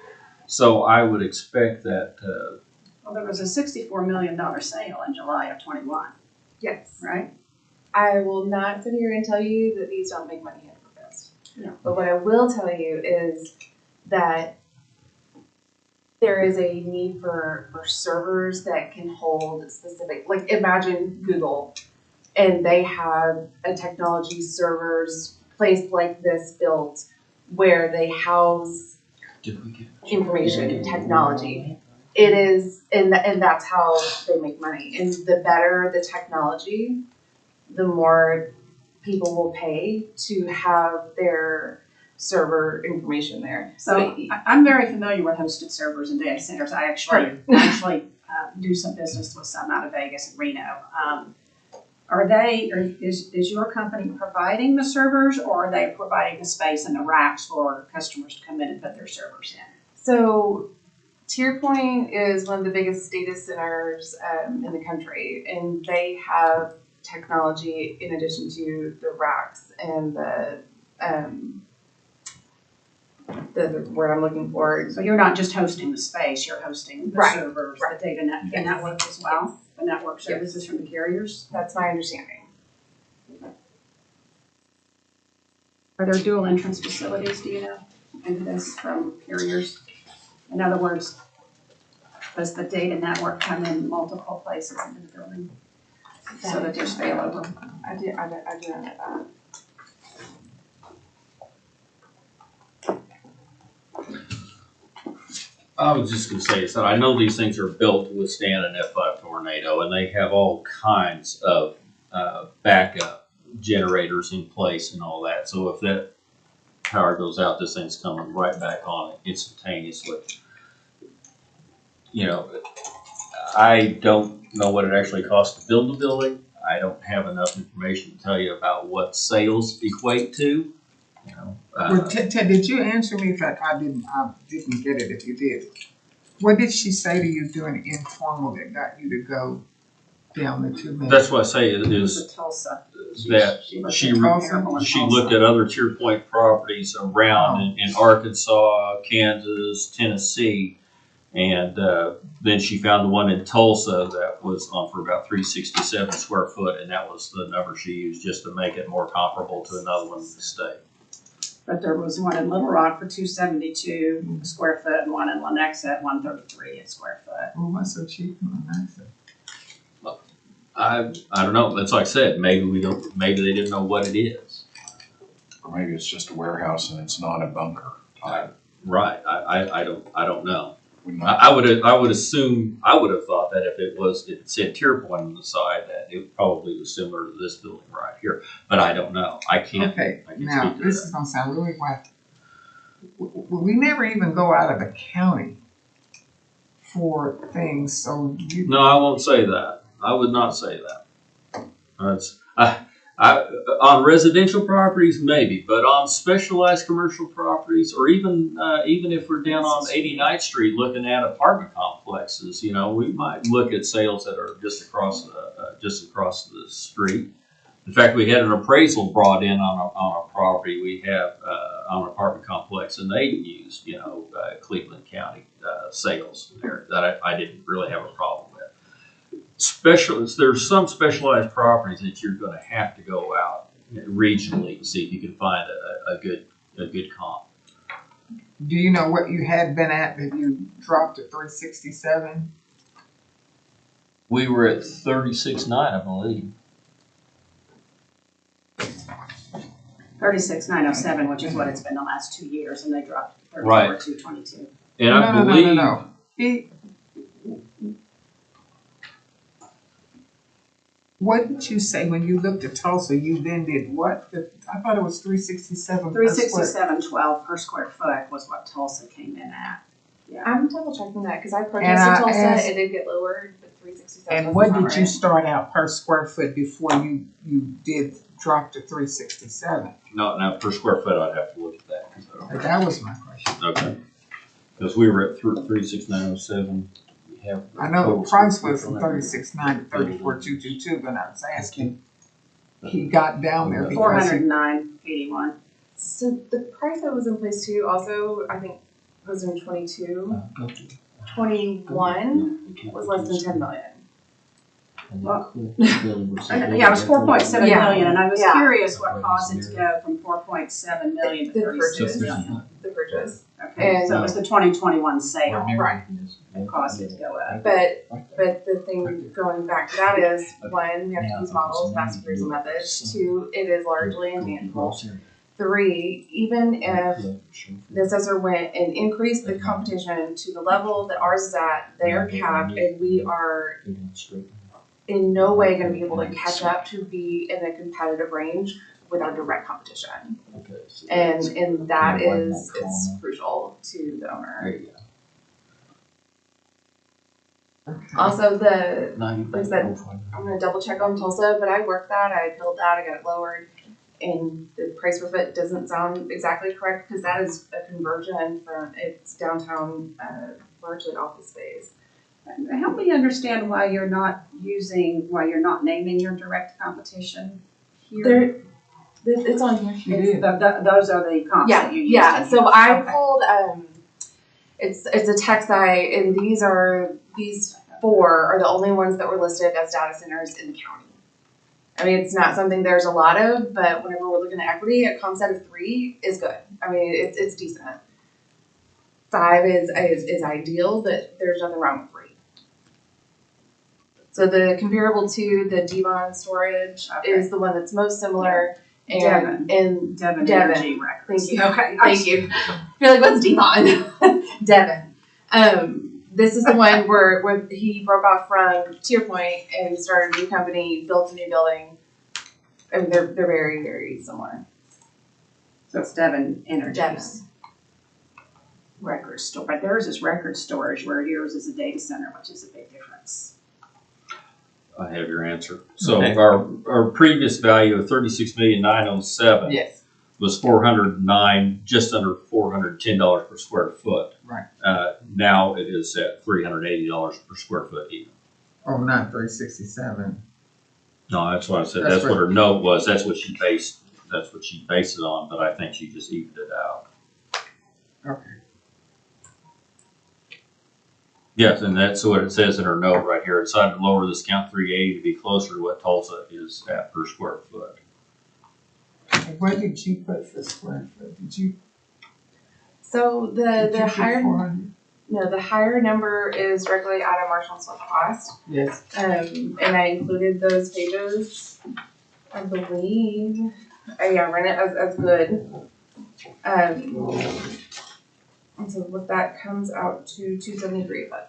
So I would expect that. Well, there was a $64 million sale in July of 21, Yes. right? I will not sit here and tell you that these don't make money hand over fist. No. But what I will tell you is that there is a need for servers that can hold specific, like imagine Google, and they have a technology servers placed like this built where they house Did we get information technology. It is, and that's how they make money. And the better the technology, the more people will pay to have their server information there. So I'm very familiar with hosted servers and data centers. I actually do some business with some out of Vegas and Reno. Is your company providing the servers, or are they providing the space and the racks for customers to come in and put their servers in? So TierPoint is one of the biggest data centers in the country, and they have technology in addition to the racks and the word I'm looking for. So you're not just hosting the space, you're hosting the Right, servers, right. the data the network as well, the network Yes. services from the carriers. That's my understanding. Are there dual entrance facilities, do you know, into this from carriers? In other words, does the data network come in multiple places in the building so that there's failover? I do know that. I was just gonna say, so I know these things are built to withstand an F5 tornado, and they have all kinds of backup generators in place and all that. So if that power goes out, this thing's coming right back on instantaneously. You know, I don't know what it actually costs to build the building. I don't have enough information to tell you about what sales equate to. You know, Well, Ted, did you answer me? In fact, I didn't get it if you did. What did she say to you during the informal that got you to go down the 2 minutes? that's what I say It was is a Tulsa. that looked she at re- comparable in she Tulsa. looked at other Tier Point properties around in Arkansas, Kansas, Tennessee, and then she found the one in Tulsa that was on for about 367 square foot, and that was the number she used just to make it more comparable to another one in the state. But there was one in Little Rock for 272 square foot and one in Lenexa at 133 a square foot. Oh, what's so cheap? I don't know. That's like I said. Maybe they didn't know what it is. Or maybe it's just a warehouse and it's not a bunker type. Right. I don't know. We might, I would have thought that if it said Tier Point on the side, that it probably was similar to this building right here. But I don't know. I can't. Okay, I can't now, speak to this that. is gonna sound really wacky. We never even go out of the county for things, so you. No, I won't say that. I would not say that. That's on residential properties maybe, but on specialized commercial properties, or even if we're down on 89th Street looking at apartment complexes, you know, we might look at sales that are just across the street. In fact, we had an appraisal brought in on a property we have on an apartment complex, and they used Cleveland County sales there that I didn't really have a problem with. There's some specialized properties that you're going to have to go out regionally to see if you can find a good comp. Do you know what you had been at that you dropped to 367? We were at 36.9, I believe. 36,907, which is what it's been the last 2 years, and they dropped to Right. 34,222. And I believe No. What did you say when you looked at Tulsa? You then did what? I thought it was 367. 367.12 per square foot was what Tulsa came in at. Yeah. I'm double checking that because I And I protested Tulsa. asked- It did get lowered, but 367. And what did you start out per square foot before you did dropped to 367. Now per square foot, I'd have to look at that. 'Cause I don't- That was my question. Okay. Because we were at 36907. We have. I know total the price square was foot from on that. 36.9 to 34.222, but I was asking, he got down there Four because hundred and nine, 81. So the price that was in place too, also, I think, was in 22. 21 was less than 10 million. Well, Yeah, it was 4.7 Yeah. million, and I was Yeah. curious what caused it to go from 4.7 million to The 36 purchase. million. The purchase. Okay, so it was the 2021 sale Right. that caused it to go up. But the thing going back to that is, one, we have to use models, mass appraisal methods. Two, it is largely intangible. Three, even if the assessor went and increased the competition to the level that ours is at, they are capped, and we are in no way gonna be able to catch up to be in a competitive range with our direct competition. And that is crucial to the owner. There you go. Also, like I said, Oh, I'm gonna double check on Tulsa, but I worked that, I built that, I got it lowered. And the price per foot doesn't sound exactly correct, because that is a conversion from, it's downtown, largely office space. Help me understand why you're not naming your direct competition here. It's on here. Those are the comps Yeah, that you used. yeah, in so here. I Okay. pulled, it's a tech site, and these four are the only ones that were listed as data centers in the county. I mean, it's not something there's a lot of, but whenever we're looking at equity, a comp set of 3 is good. I mean, it's decent. 5 is ideal, but there's nothing wrong with 3. So the comparable to the Devon storage is the one that's most similar. And Devon Devon. Energy Records. Thank you. Okay. Thank you. You're like, what's Devon? Devon. This is the one where he broke off from, to your point, and started a new company, built a new building. I mean, they're very, very similar. So it's Devon Energy. Devon. Record store, but theirs is record storage, where yours is a data center, which is a big difference. I have your answer. So Okay. our previous value of 36,907,000 yes, was 409, just under $410 per square foot. Right. Now it is at $380 per square foot even. oh, not 367. No, that's what I said. That's That's what right. her note was. That's what she based it on, but I think she just evened it out. Okay. Yes, and that's what it says in her note right here. It decided to lower this count 380 to be closer to what Tulsa is at per square foot. And where did you put for square foot? Did you So the put higher 400? no, the higher number is directly out of Marshall and Swift cost. Yes. And I included those pages, I believe. Yeah, run it as good. And so what that comes out to 273 a foot.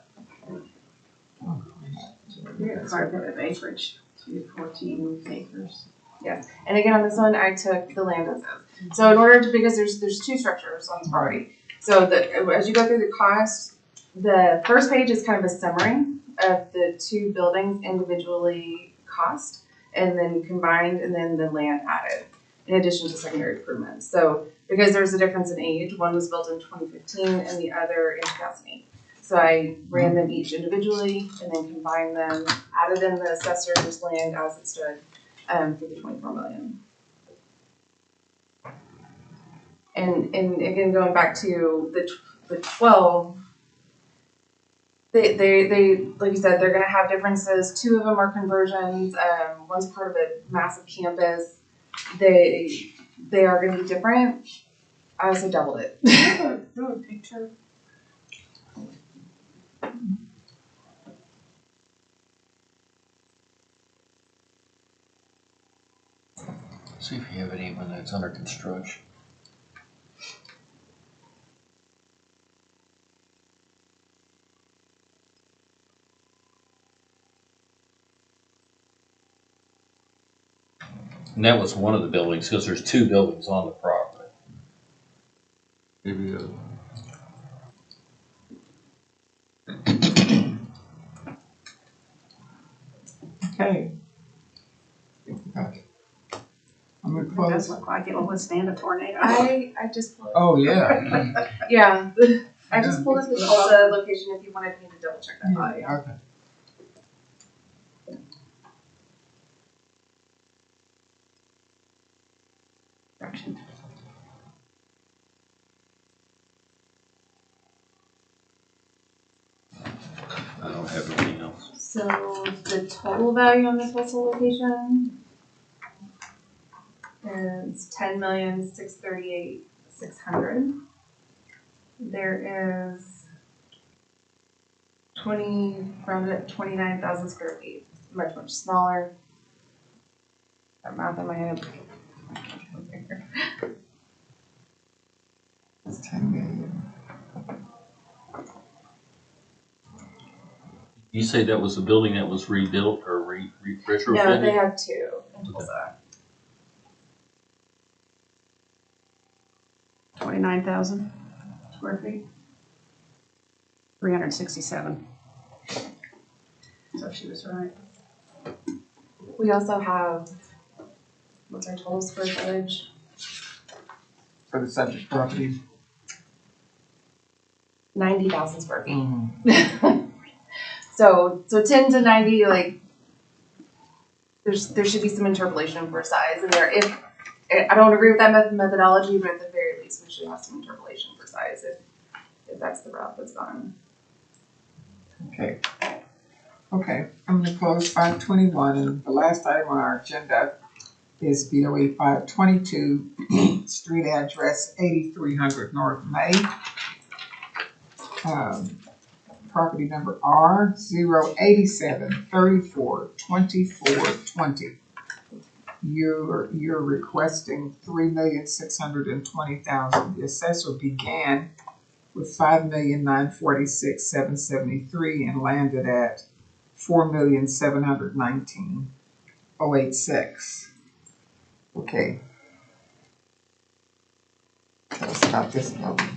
Quite a bit of acreage, 14 acres. And again, on this one, I took the land as is. So in order to, because there's 2 structures on this property. So as you go through the cost, the first page is kind of a summary of the 2 buildings individually cost, and then combined, and then the land added, in addition to secondary improvements. So because there's a difference in age, one was built in 2015 and the other in 2008. So I ran them each individually and then combined them, added in the assessor's land as it stood, for the 24 million. And again, going back to the 12, they like you said, they're gonna have differences. 2 of them are conversions. One's part of a massive campus. They are gonna be different. I also doubled it. Do a picture. See if you have anyone that's under construction. And that was one of the buildings, because there's 2 buildings on the property. Maybe Okay. Okay. I'm gonna It does close. look like it'll withstand a tornado. I just pulled, Oh, yeah. yeah, I just pulled up the Tulsa location if you wanted me to double check that value. Okay. I don't have anything else. So the total value on this Tulsa location is 10,638,600. There is 29,000 square feet, much smaller. That math in my head. It's 10 million. You say that was a building that was rebuilt or retrofitted? No, they have two in Tulsa. 29,000 square feet. 367. So she was right. We also have, what's our total square footage? For the subject property. 90,000 square feet. Mm. So 10 to 90, like, there should be some interpolation for size in there. If, I don't agree with that methodology, but at the very least, we should have some interpolation for size if that's the route that's gone. Okay. Okay, I'm gonna close 521, and the last item on our agenda is BOE 522, street address 8300 North May. Property number R 087342420. You're requesting 3,620,000. The assessor began with 5,946,773 and landed at 4,719,086. Okay. Tell us about this building.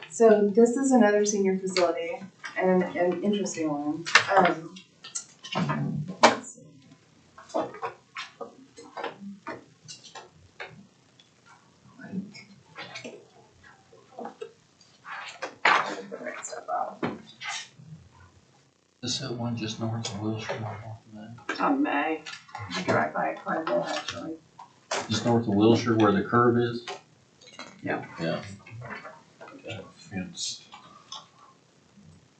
So this is another senior facility and an interesting one. Let's see. Is that one just north of Wilshire? On May. I drive by it quite a bit, actually. Just north of Wilshire where the curve is? Yeah. Yeah. Fence.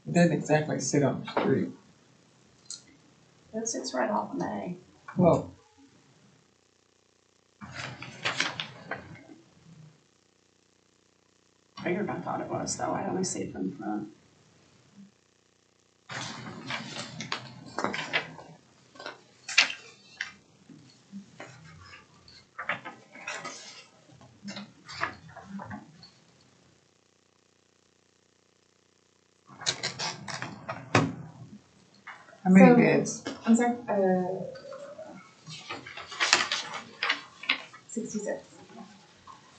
It doesn't exactly sit on the street. It sits right off of May. Well, Bigger than I thought it was, though. I only see it from the front. how many So- beds? I'm sorry, 66.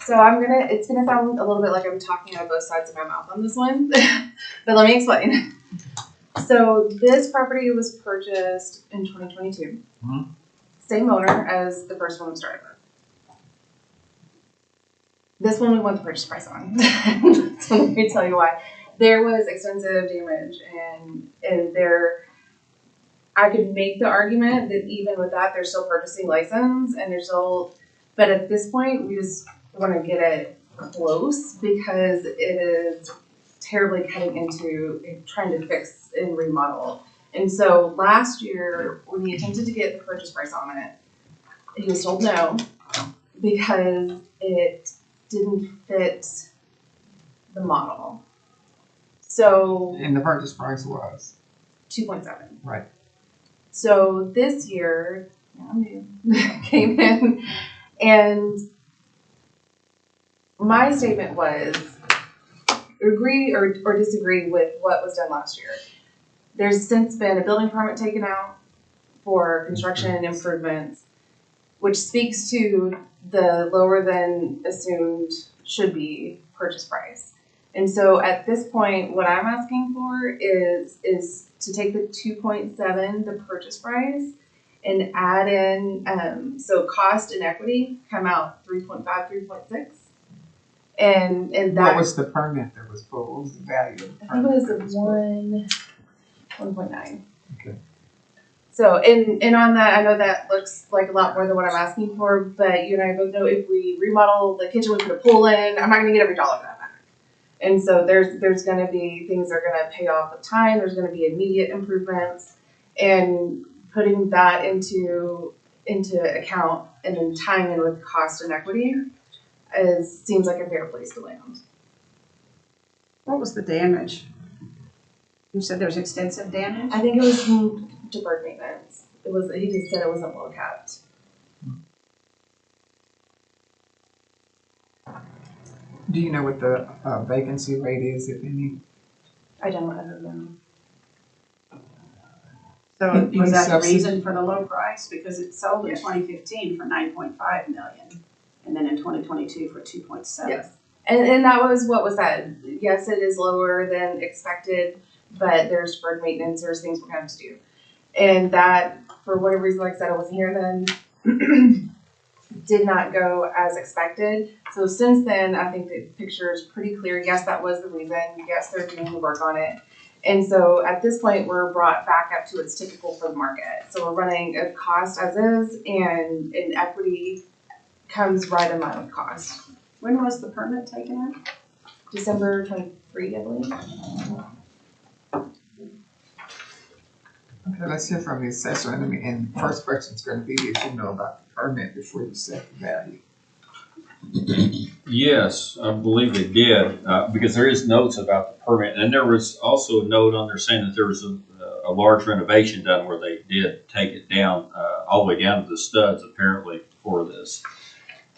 So it's gonna sound a little bit like I'm talking out of both sides of my mouth on this one, but let me explain. So this property was purchased in 2022. Mhm. Same owner as the first one we started with. This one we want the purchase price on. So let me tell you why. There was extensive damage and I could make the argument that even with that, they're still purchasing license and but at this point, we just want to get it close because it is terribly cutting into trying to fix and remodel. And so last year, when he attempted to get the purchase price on it, he was told no because it didn't fit the model. So And the purchase price was? 2.7. Right. So this year, came in and my statement was agree or disagree with what was done last year. There's since been a building permit taken out for construction and improvements, which speaks to the lower than assumed should be purchase price. And so at this point, what I'm asking for is to take the 2.7, the purchase price, and add in, so cost and equity come out 3.5, 3.6. And What that, was the permit that was pulled? What was the value of the I think it permit? was that a pulled? 1.9. Okay. So, and on that, I know that looks like a lot more than what I'm asking for, but you and I both know if we remodel the kitchen, we put a pool in, I'm not gonna get every dollar of that back. And so there's gonna be things that are gonna pay off with time, there's gonna be immediate improvements, and putting that into account and then tying in with cost and equity seems like a fair place to land. What was the damage? You said there's extensive damage? I think it was deferred maintenance. He just said it wasn't well kept. Do you know what the vacancy rate is, if any? I don't know. So Any was that the subsidy? reason for the low price? Because it sold in 2015 for 9.5 million, and then in 2022 for 2.7. Yes. And that was what was said. Yes, it is lower than expected, but there's deferred maintenance, there's things we're gonna have to do. And that, for whatever reason, like I said, I wasn't here then, did not go as expected. So since then, I think the picture is pretty clear. Yes, that was the reason. Yes, they're doing the work on it. And so at this point, we're brought back up to its typical for the market. So we're running a cost as is, and equity comes right in line with cost. When was the permit taken in? December 23, I believe. Okay, let's hear from the assessor, and the first question's gonna be if you know about the permit before you set the value. Yes, I believe they did, because there is notes about the permit, and there was also a note on there saying that there was a large renovation done where they did take it down, all the way down to the studs apparently for this.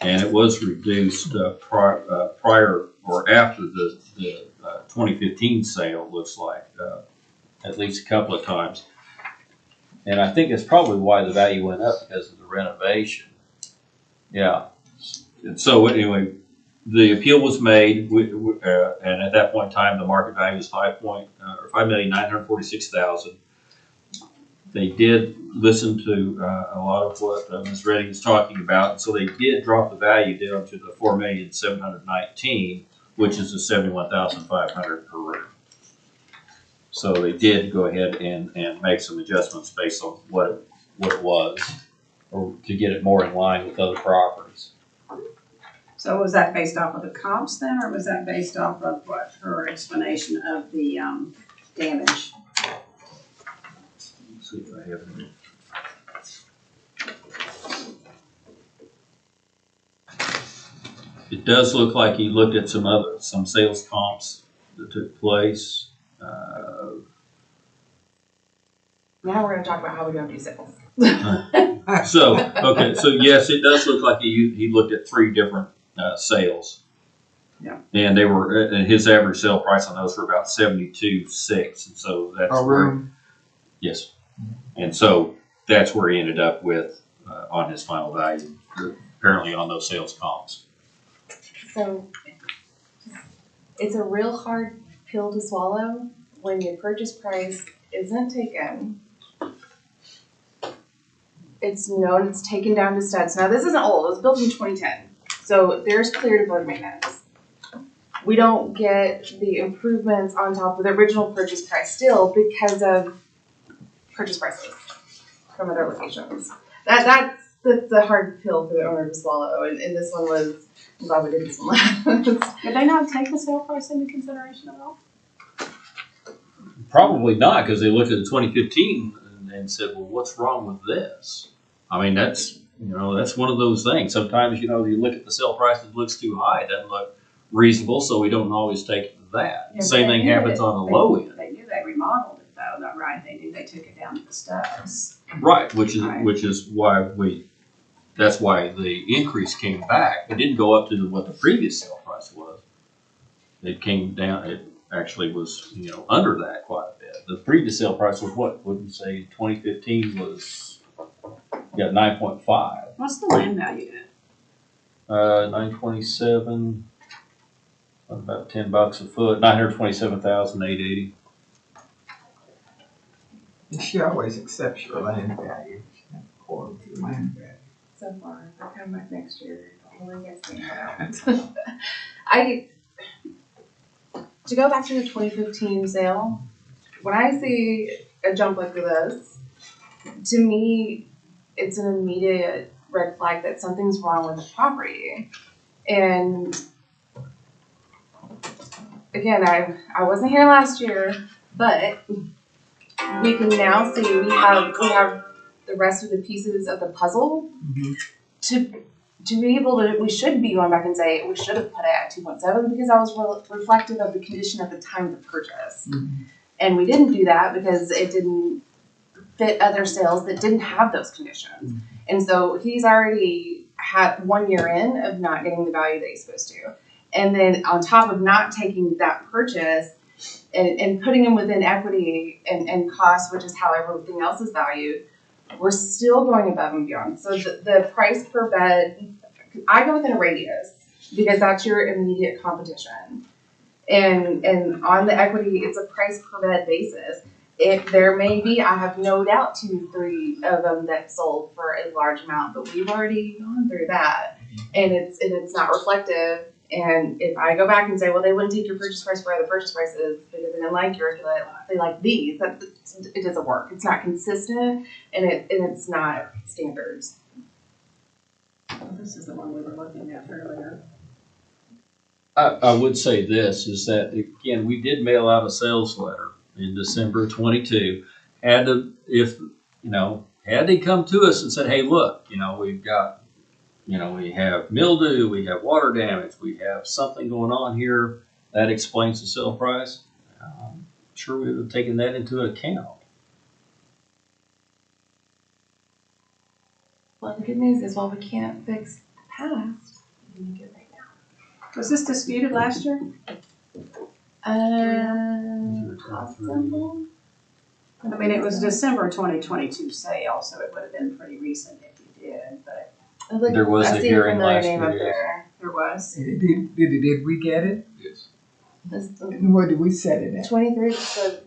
And it was reduced prior or after the 2015 sale, looks like, at least a couple of times. And I think it's probably why the value went up, because of the renovation. Yeah. And so anyway, the appeal was made, and at that point in time, the market value was $5,946,000. They did listen to a lot of what Ms. Reddy was talking about, and so they did drop the value down to the $4,719,000, which is the $71,500 per room. So they did go ahead and make some adjustments based on what it was, or to get it more in line with other properties. So was that based off of the comps then, or was that based off of what her explanation of the damage? Let's see if I have it. It does look like he looked at some sales comps that took place. Now we're gonna talk about how we don't do sales. So yes, it does look like he looked at 3 different sales. Yeah. And they were, and his average sale price on those were about $72,600, and so that's A where, room. yes, and so that's where he ended up with on his final value, apparently on those sales comps. So it's a real hard pill to swallow when your purchase price isn't taken. It's known it's taken down to studs. Now this isn't old, it was built in 2010. So there's clear deferred maintenance. We don't get the improvements on top of the original purchase price still because of purchase prices from other locations. That's the hard pill for the owner to swallow, and this one was, I'm glad we did this one last. Did they not take the sale price into consideration at all? Probably not, because they looked at the 2015 and said, well, what's wrong with this? I mean, that's one of those things. Sometimes, you look at the sale price and it looks too high, it doesn't look reasonable, so we don't always take that. Yeah, Same thing happens on the low end. They knew they remodeled it though, not right? They knew they took it down to the studs. Right, which Right. is why that's why the increase came back. It didn't go up to what the previous sale price was. It came down, it actually was, under that quite a bit. The previous sale price was what? Wouldn't you say 2015 was, 9.5. What's the land value at? 927, about $10 a foot, 927,880. And she always accepts your land value. land value? So far, if I come back next year, hopefully I guess happens. To go back to the 2015 sale, when I see a jump like this, to me, it's an immediate red flag that something's wrong with the property. And again, I wasn't here last year, but we can now see we have the rest of the pieces of the puzzle to be able to, we should be going back and say, we should have put it at 2.7 because that was reflective of the condition at the time of the purchase. And we didn't do that because it didn't fit other sales that didn't have those conditions. And so he's already had 1 year in of not getting the value that he's supposed to. And then on top of not taking that purchase and putting him within equity and cost, which is how everything else is valued, we're still going above and beyond. So the price per bed, I go within a radius because that's your immediate competition. And on the equity, it's a price per bed basis. If there may be, I have no doubt 2-3 of them that sold for a large amount, but we've already gone through that, and it's not reflective. And if I go back and say, well, they wouldn't take your purchase price for other purchase prices because they didn't like yours, but they like these, it doesn't work. It's not consistent, and it's not standards. This is the one we were looking at earlier. I would say this, is that, again, we did mail out a sales letter in December 22. Had they come to us and said, hey, look, we've got, we have mildew, we have water damage, we have something going on here that explains the sale price, I'm sure we would have taken that into account. Well, the good news is, while we can't fix the past, we can do it right now. Was this disputed last year? Possible. I mean, it was December 2022 sale, so it would have been pretty recent if you did, but There was a hearing last name up year, there. there was. Did we get it? Yes. And where did we set it at? 23, so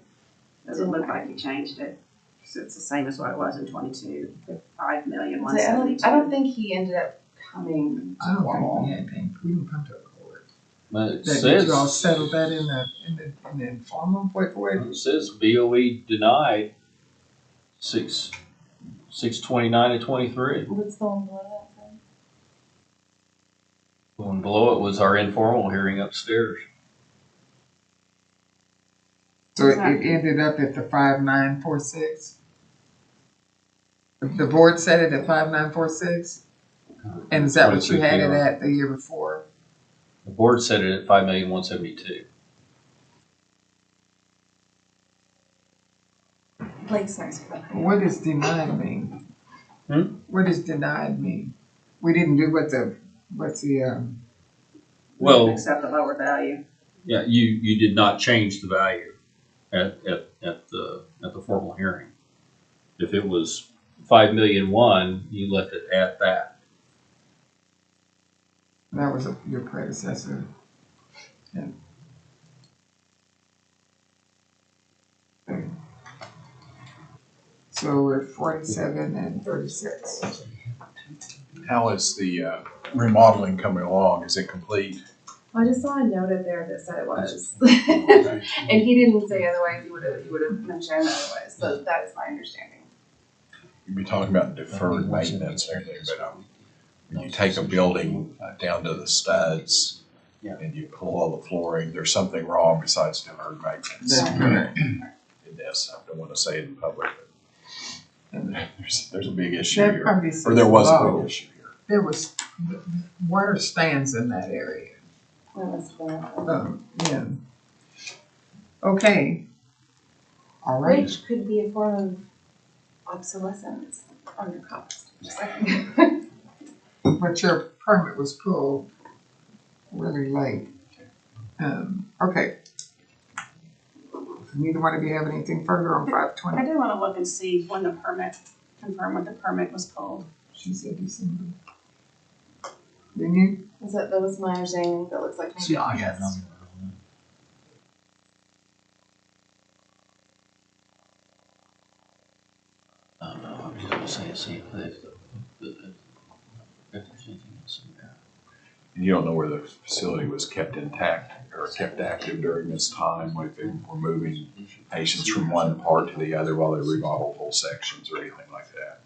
Doesn't look like you changed it. So it's the same as what it was in 22, I $5,172,000. don't think he ended up coming I don't formal. think we had anything. We didn't come to a court. But it Did you all says, settle that in the informal? What? it says BOE denied 6/29 and 23. What's the one below that then? The one below it was our informal hearing upstairs. So it ended up at the 5946? The board set it at 5946? And is that what you had it at the year before? The board set it at $5,172,000. Blake's nice for that. What does denied mean? Hmm? What does denied mean? We didn't do what's the Well, Except the lower value. yeah, you did not change the value at the formal hearing. If it was $5,000,001, you left it at that. that was your predecessor. Yeah. Okay. So we're 47 and 36. How is the remodeling coming along? Is it complete? I just saw a note up there that said it was. And he didn't say otherwise, he would have mentioned otherwise, so that is my understanding. You'd be talking about deferred maintenance and everything, but when you take a building down to the studs and you pull all the flooring, there's something wrong besides deferred maintenance. That's correct. In this, I don't want to say it in public, but there's a big issue That here, probably or says there was a low. big issue here. There was water stands in that area. That was cool. Yeah. Okay. All right. Which could be a form of obsolescence on your cost. Just saying. But your permit was pulled really late. Okay. Neither one of you have anything further on I 520? did want to look and see when confirm when the permit was pulled. She said December. Didn't you? That was my understanding. That looks like maybe August. I don't know, I'm just gonna say, see if And you don't know where the facility was kept intact or kept active during this time, like they were moving patients from one part to the other while they remodeled whole sections or anything like that.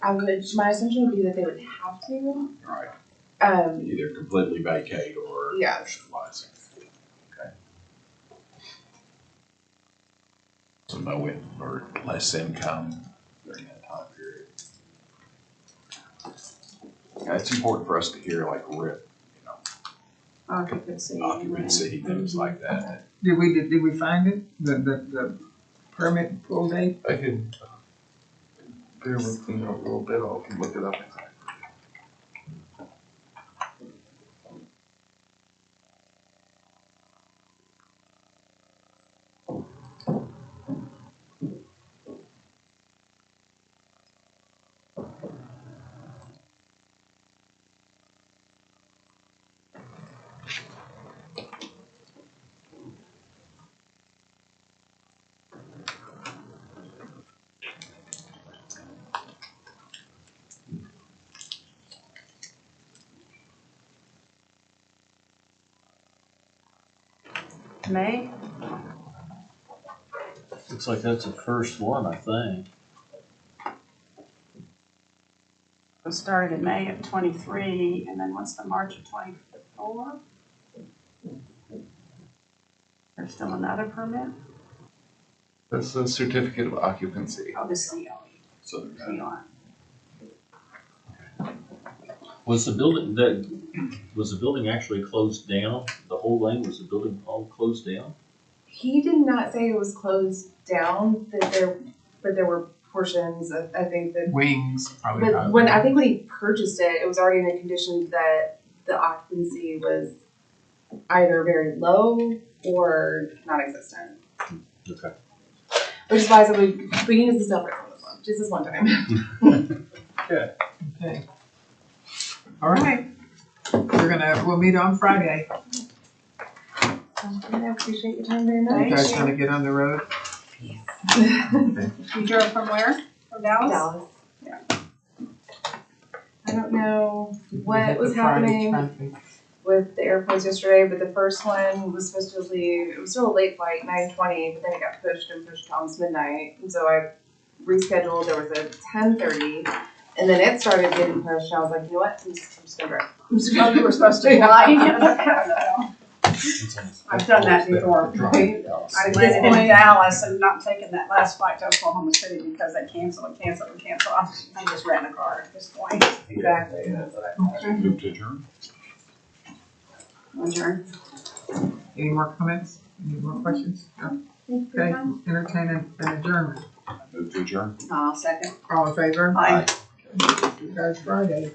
My assumption would be that they would have to. Right. Um, Either completely vacate or Yeah. utilize. Okay. So no or less income during that time period. Yeah, it's important for us to hear like RIP, Occupancy. occupancy, things like that. Did we find it? The permit pull date? I can bear with me a little bit, I can look it up. May? Looks like that's the first one, I think. It started in May of 23, and then what's the March of 24? There's still another permit? That's the certificate of occupancy. Oh, the COE. So COE. Was the building actually closed down? The whole thing, was the building all closed down? he did not say it was closed down, but there were portions of, I think that. Wings, probably. But when he purchased it, it was already in a condition that the occupancy was either very low or non-existent. Okay. Which is why I said we can use this separate from this one, just this one time. Okay. All right. We'll meet on Friday. I appreciate your time very You much. guys gonna get on the road? You drove from where? From Dallas? Dallas. Yeah. I don't know We what hit was the Friday happening traffic. with the airports yesterday, but the first one was supposed to leave, it was still a late flight, 9:20, but then it got pushed to almost midnight. And so I rescheduled, there was a 10:30, and then it started getting pushed, and I was like, you know what, I'm just gonna drive. Oh, you were supposed to fly. I've done that before. I landed in Dallas and not taken that last flight to Oklahoma City because they canceled. I just ran a car at this point. Exactly. move to adjourn. Adjourn. Any more comments? Any more questions? No? Thank you for your Okay, time. entertain an adjournment. Move to adjourn. I'll second. All in favor? Aye. See you guys Friday.